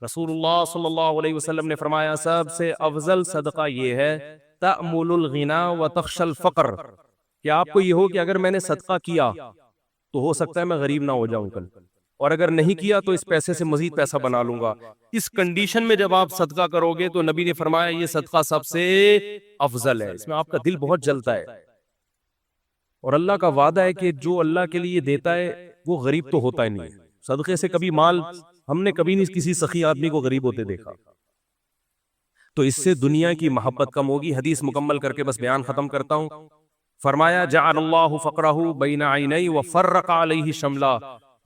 Speaker 1: رسول اللہ صلی اللہ علیہ وسلم نے فرمایا سب سے افضل صدقہ یہ ہے تأمل الغنا وتخشى الفقر, کہ آپ کو یہ ہو کہ اگر میں نے صدقہ کیا تو ہو سکتا ہے میں غریب نہ ہو جاؤں کل, اور اگر نہیں کیا تو اس پیسے سے مزید پیسہ بنا لوں گا. اس کنڈیشن میں جب آپ صدقہ کرو گے تو نبی نے فرمایا یہ صدقہ سب سے افضل ہے, اس میں آپ کا دل بہت جلتا ہے. اور اللہ کا وعدہ ہے کہ جو اللہ کے لیے دیتا ہے وہ غریب تو ہوتا ہی نہیں. صدقے سے کبھی مال ہم نے کبھی نہیں کسی سخی آدمی کو غریب ہوتے دیکھا. تو اس سے دنیا کی محبت کم ہوگی. حدیث مکمل کر کے بس بیان ختم کرتا ہوں. فرمایا جعل اللہ فقرہ بین عینی وفرق علیہ شملا,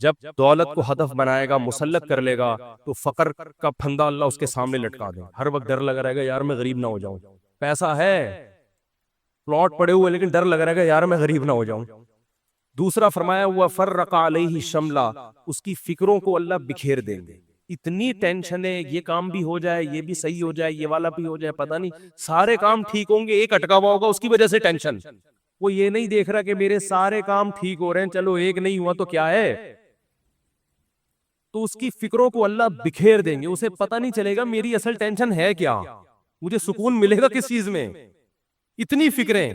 Speaker 1: جب دولت کو ہدف بنائے گا, مسلط کر لے گا, تو فقر کا پھندا اللہ اس کے سامنے لٹکا دے. ہر وقت ڈر لگا رہے گا یار میں غریب نہ ہو جاؤں, پیسہ ہے, پلاٹ پڑے ہوئے, لیکن ڈر لگا رہے گا یار میں غریب نہ ہو جاؤں. دوسرا فرمایا وفرق علیہ شملا, اس کی فکروں کو اللہ بکھیر دیں گے. اتنی ٹینشن ہے, یہ کام بھی ہو جائے, یہ بھی صحیح ہو جائے, یہ والا بھی ہو جائے, پتہ نہیں سارے کام ٹھیک ہوں گے, ایک اٹکا ہوا ہوگا اس کی وجہ سے ٹینشن. وہ یہ نہیں دیکھ رہا کہ میرے سارے کام ٹھیک ہو رہے ہیں, چلو ایک نہیں ہوا تو کیا ہے. تو اس کی فکروں کو اللہ بکھیر دیں گے, اسے پتہ نہیں چلے گا میری اصل ٹینشن ہے کیا, مجھے سکون ملے گا کس چیز میں, اتنی فکریں.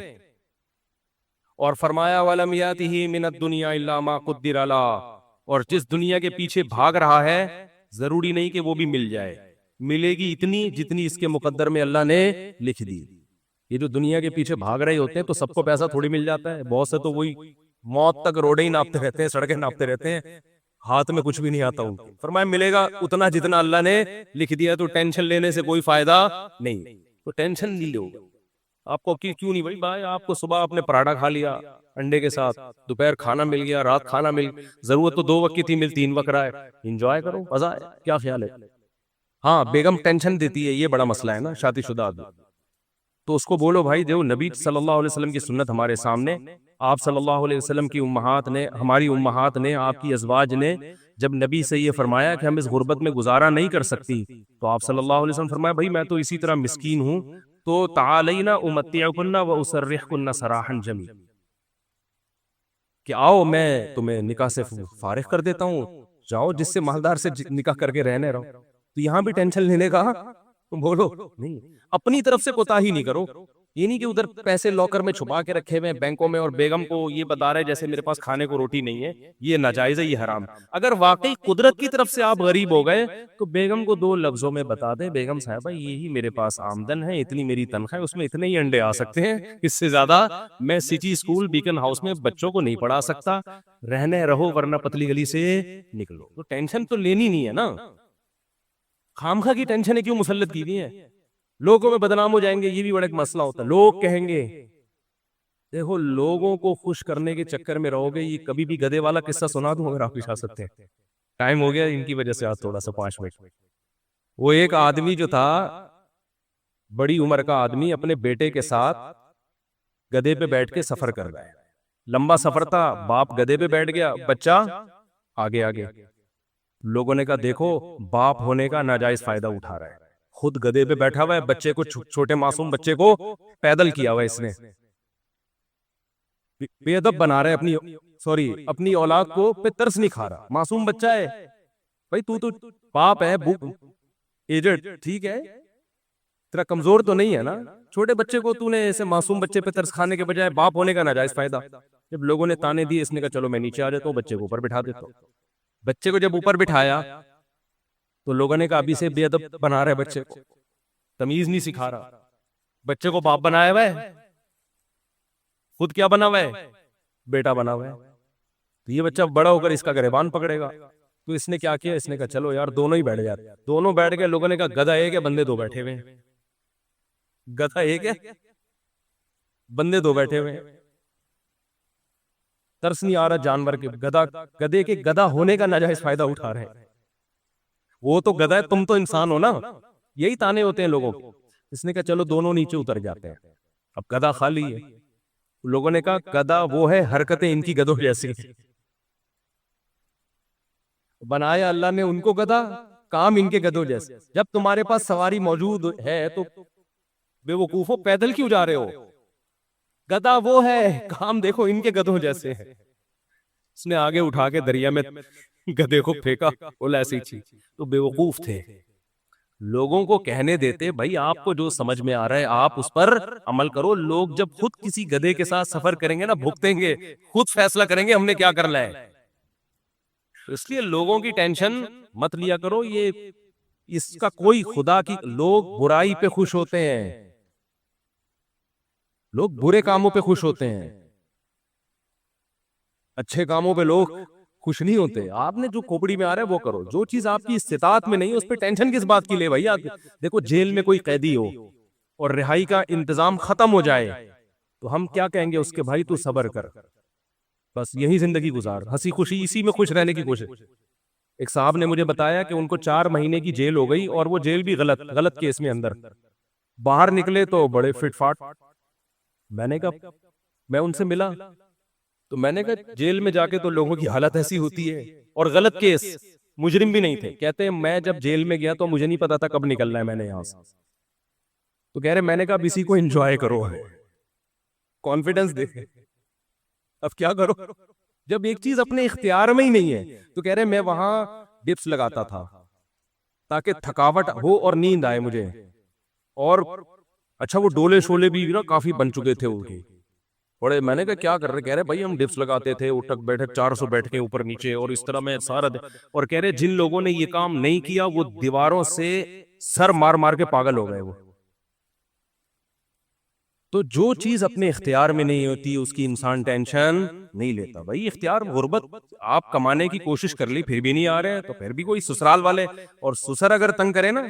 Speaker 1: اور فرمایا وَلَمْ يَأْتِهِ مِنَ الدُّنْيَا إِلَّا مَا قُدِّرَ لَهُ, اور جس دنیا کے پیچھے بھاگ رہا ہے ضروری نہیں کہ وہ بھی مل جائے, ملے گی اتنی جتنی اس کے مقدر میں اللہ نے لکھ دی. یہ جو دنیا کے پیچھے بھاگ رہے ہوتے ہیں تو سب کو پیسہ تھوڑی مل جاتا ہے, بہت سے تو وہی موت تک روڈیں ہی ناپتے رہتے ہیں, سڑکیں ناپتے رہتے ہیں, ہاتھ میں کچھ بھی نہیں آتا ان کو. فرمایا ملے گا اتنا جتنا اللہ نے لکھ دیا, تو ٹینشن لینے سے کوئی فائدہ نہیں. تو ٹینشن نہیں لو. آپ کو کیوں نہیں بھائی, آپ کو صبح آپ نے پراٹھا کھا لیا انڈے کے ساتھ, دوپہر کھانا مل گیا, رات کھانا مل, ضرورت تو 2 وقت کی تھی, مل 3 وقت رہا ہے, انجوائے کرو, مزہ ہے, کیا خیال ہے. ہاں بیگم ٹینشن دیتی ہے, یہ بڑا مسئلہ ہے نا شادی شدہ آدمی. تو اس کو بولو بھائی دیو, نبی صلی اللہ علیہ وسلم کی سنت ہمارے سامنے, آپ صلی اللہ علیہ وسلم کی امہات نے, ہماری امہات نے, آپ کی ازواج نے جب نبی سے یہ فرمایا کہ ہم اس غربت میں گزارا نہیں کر سکتی, تو آپ صلی اللہ علیہ وسلم فرمایا بھائی میں تو اسی طرح مسکین ہوں, تو تعالینا امتعکن واسرحکن سراحا جمیلا, کہ آؤ میں تمہیں نکاح سے فارغ کر دیتا ہوں, جاؤ جس سے مالدار سے نکاح کر کے رہنے رہو. تو یہاں بھی ٹینشن لینے کا تم بولو نہیں, اپنی طرف سے کوتاہی نہیں کرو. یہ نہیں کہ ادھر پیسے لاکر میں چھپا کے رکھے ہوئے بینکوں میں, اور بیگم کو یہ بتا رہے جیسے میرے پاس کھانے کو روٹی نہیں ہے, یہ ناجائز ہے, یہ حرام. اگر واقعی قدرت کی طرف سے آپ غریب ہو گئے تو بیگم کو 2 لفظوں میں بتا دیں, بیگم صاحبہ یہی میرے پاس آمدن ہے, اتنی میری تنخواہ ہے, اس میں اتنے ہی انڈے آ سکتے ہیں, اس سے زیادہ میں سٹی اسکول بیکن ہاؤس میں بچوں کو نہیں پڑھا سکتا, رہنے رہو ورنہ پتلی گلی سے نکلو. تو ٹینشن تو لینی نہیں ہے نا, خامخواہ کی ٹینشنیں کیوں مسلط کی ہوئی ہیں. لوگوں میں بدنام ہو جائیں گے, یہ بھی بڑا ایک مسئلہ ہوتا ہے. لوگ کہیں گے, دیکھو لوگوں کو خوش کرنے کے چکر میں رہو گے. یہ کبھی بھی گدے والا قصہ سنا دوں اگر آپ اجازت ہیں, ٹائم ہو گیا ان کی وجہ سے آج تھوڑا سا 5 منٹ. وہ ایک آدمی جو تھا, بڑی عمر کا آدمی, اپنے بیٹے کے ساتھ گدے پہ بیٹھ کے سفر کر رہا ہے. لمبا سفر تھا, باپ گدے پہ بیٹھ گیا, بچہ آگے آگے. لوگوں نے کہا دیکھو باپ ہونے کا ناجائز فائدہ اٹھا رہا ہے, خود گدے پہ بیٹھا ہوا ہے, بچے کو, چھوٹے معصوم بچے کو پیدل کیا ہوا ہے اس نے, بے ادب بنا رہا ہے اپنی اولاد کو, پہ ترس نہیں کھا رہا. معصوم بچہ ہے بھائی, تو باپ ہے, ایجڈ ٹھیک ہے, تیرا کمزور تو نہیں ہے نا, چھوٹے بچے کو تو نے ایسے معصوم بچے پہ ترس کھانے کے بجائے باپ ہونے کا ناجائز فائدہ. جب لوگوں نے تانے دیے, اس نے کہا چلو میں نیچے آ جاتا ہوں, بچے کو اوپر بٹھا دیتا ہوں. بچے کو جب اوپر بٹھایا تو لوگوں نے کہا ابھی سے بے ادب بنا رہے بچے کو,
Speaker 2: تمیز نہیں سکھا رہا. بچے کو باپ بنایا ہوا ہے, خود کیا بنا ہوا ہے, بیٹا بنا ہوا ہے. تو یہ بچہ بڑا ہو کر اس کا گریبان پکڑے گا. تو اس نے کیا کیا, اس نے کہا چلو یار دونوں ہی بیٹھ جاتے. دونوں بیٹھ گئے. لوگوں نے کہا گدھا ایک ہے, بندے دو بیٹھے ہوئے ہیں. گدھا ایک ہے, بندے دو بیٹھے ہوئے ہیں. ترس نہیں آ رہا جانور کے, گدھے کے گدھا ہونے کا ناجائز فائدہ اٹھا رہے ہیں. وہ تو گدھا ہے, تم تو انسان ہو نا. یہی تانے ہوتے ہیں لوگوں کو. اس نے کہا چلو دونوں نیچے اتر جاتے ہیں. اب گدھا خالی ہے. لوگوں نے کہا گدھا وہ ہے, حرکتیں ان کی گدھوں جیسی ہیں. بنایا اللہ نے ان کو گدھا, کام ان کے گدھوں جیسے. جب تمہارے پاس سواری موجود ہے تو بے وقوفو پیدل کیوں جا رہے ہو؟ گدھا وہ ہے, کام دیکھو ان کے گدھوں جیسے ہے. اس نے آگے اٹھا کے دریا میں گدھے کو پھینکا, بولا ایسی چیز. تو بے وقوف تھے. لوگوں کو کہنے دیتے بھائی آپ کو جو سمجھ میں آ رہا ہے آپ اس پر عمل کرو. لوگ جب خود کسی گدھے کے ساتھ سفر کریں گے نا, بھگتیں گے, خود فیصلہ کریں گے ہم نے کیا کرنا ہے. اس لیے لوگوں کی ٹینشن مت لیا کرو. یہ اس کا کوئی خدا کی, لوگ برائی پہ خوش ہوتے ہیں, لوگ برے کاموں پہ خوش ہوتے ہیں, اچھے کاموں پہ لوگ خوش نہیں ہوتے. آپ نے جو کھوپڑی میں آ رہا ہے وہ کرو. جو چیز آپ کی استطاعت میں نہیں اس پہ ٹینشن کس بات کی لے بھائی. آپ دیکھو جیل میں کوئی قیدی ہو اور رہائی کا انتظام ختم ہو جائے تو ہم کیا کہیں گے اس کے, بھائی تو صبر کر, بس یہی زندگی گزار, ہنسی خوشی اسی میں خوش رہنے کی کوشش. ایک صاحب نے مجھے بتایا کہ ان کو 4 مہینے کی جیل ہو گئی, اور وہ جیل بھی غلط کیس میں اندر. باہر نکلے تو بڑے فٹ فاٹ. میں نے کہا, میں ان سے ملا تو میں نے کہا جیل میں جا کے تو لوگوں کی حالت ایسی ہوتی ہے, اور غلط کیس, مجرم بھی نہیں تھے. کہتے ہیں میں جب جیل میں گیا تو مجھے نہیں پتا تھا کب نکلنا ہے میں نے یہاں سے. تو کہہ رہے میں نے کہا اسی کو انجوائے کرو, کانفیڈنس دیکھے. اب کیا کرو جب ایک چیز اپنے اختیار میں ہی نہیں ہے. تو کہہ رہے میں وہاں ڈپس لگاتا تھا تاکہ تھکاوٹ ہو اور نیند آئے مجھے. اور اچھا وہ ڈولے شولے بھی نا کافی بن چکے تھے ان کے بڑے. میں نے کہا کیا کر رہے؟ کہہ رہے بھائی ہم ڈپس لگاتے تھے, اٹھک بیٹھک 400 بیٹھ کے اوپر نیچے, اور اس طرح میں سارا اور کہہ رہے جن لوگوں نے یہ کام نہیں کیا وہ دیواروں سے سر مار مار کے پاگل ہو گئے. وہ تو جو چیز اپنے اختیار میں نہیں ہوتی اس کی انسان ٹینشن نہیں لیتا. بھائی اختیار, غربت, آپ کمانے کی کوشش کر لی پھر بھی نہیں آ رہے تو پھر بھی کوئی سسرال والے, اور سسر اگر تنگ کرے نا,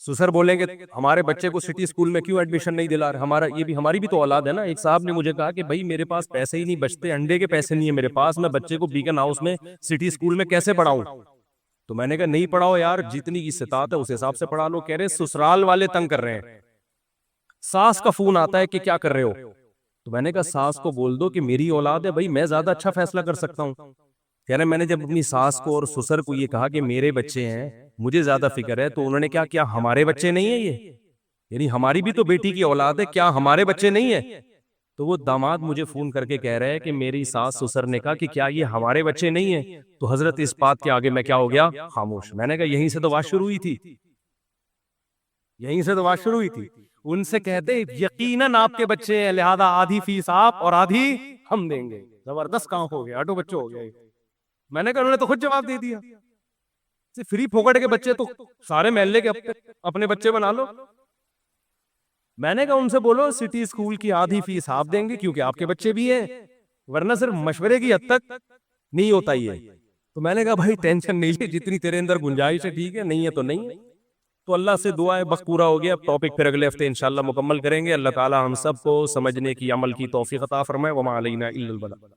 Speaker 2: سسر بولیں گے ہمارے بچے کو سٹی اسکول میں کیوں ایڈمیشن نہیں دلا رہے, ہمارا یہ بھی ہماری بھی تو اولاد ہے نا. ایک صاحب نے مجھے کہا کہ بھائی میرے پاس پیسے ہی نہیں بچتے, انڈے کے پیسے نہیں ہے میرے پاس, میں بچے کو بیکن ہاؤس میں سٹی اسکول میں کیسے پڑھاؤں. تو میں نے کہا نہیں پڑھاؤ یار, جتنی استطاعت ہے اس حساب سے پڑھا لو. کہہ رہے سسرال والے تنگ کر رہے ہیں, ساس کا فون آتا ہے کہ کیا کر رہے ہو. تو میں نے کہا ساس کو بول دو کہ میری اولاد ہے بھائی, میں زیادہ اچھا فیصلہ کر سکتا ہوں. کہہ رہے میں نے جب اپنی ساس کو اور سسر کو یہ کہا کہ میرے بچے ہیں, مجھے زیادہ فکر ہے, تو انہوں نے کیا ہمارے بچے نہیں ہیں یہ, یعنی ہماری بھی تو بیٹی کی اولاد ہے, کیا ہمارے بچے نہیں ہیں. تو وہ داماد مجھے فون کر کے کہہ رہے ہیں کہ میری ساس سسر نے کہا کہ کیا یہ ہمارے بچے نہیں ہیں. تو حضرت اس بات کے آگے میں کیا ہو گیا, خاموش. میں نے کہا یہیں سے تو بات شروع ہوئی تھی, یہیں سے تو بات شروع ہوئی تھی. ان سے کہتے یقیناً آپ کے بچے ہیں, لہذا آدھی فیس آپ اور آدھی ہم دیں گے. زبردست کام ہو گیا, آٹو بچوں ہو گیا. میں نے کہا انہوں نے تو خود جواب دے دیا, فری پھوکٹ کے بچے تو سارے محلے کے اپنے بچے بنا لو. میں نے کہا ان سے بولو سٹی اسکول کی آدھی فیس آپ دیں گے کیونکہ آپ کے بچے بھی ہیں, ورنہ صرف مشورے کی حد تک نہیں ہوتا یہ. تو میں نے کہا بھائی ٹینشن نہیں لے, جتنی تیرے اندر گنجائش ہے ٹھیک ہے, نہیں ہے تو نہیں ہے. تو اللہ سے دعا ہے وقت پورا ہو گیا. ٹاپک پھر اگلے ہفتے انشاءاللہ مکمل کریں گے. اللہ تعالی ہم سب کو سمجھنے کی, عمل کی توفیق عطا فرمائے. وما علینا الا البلاغ.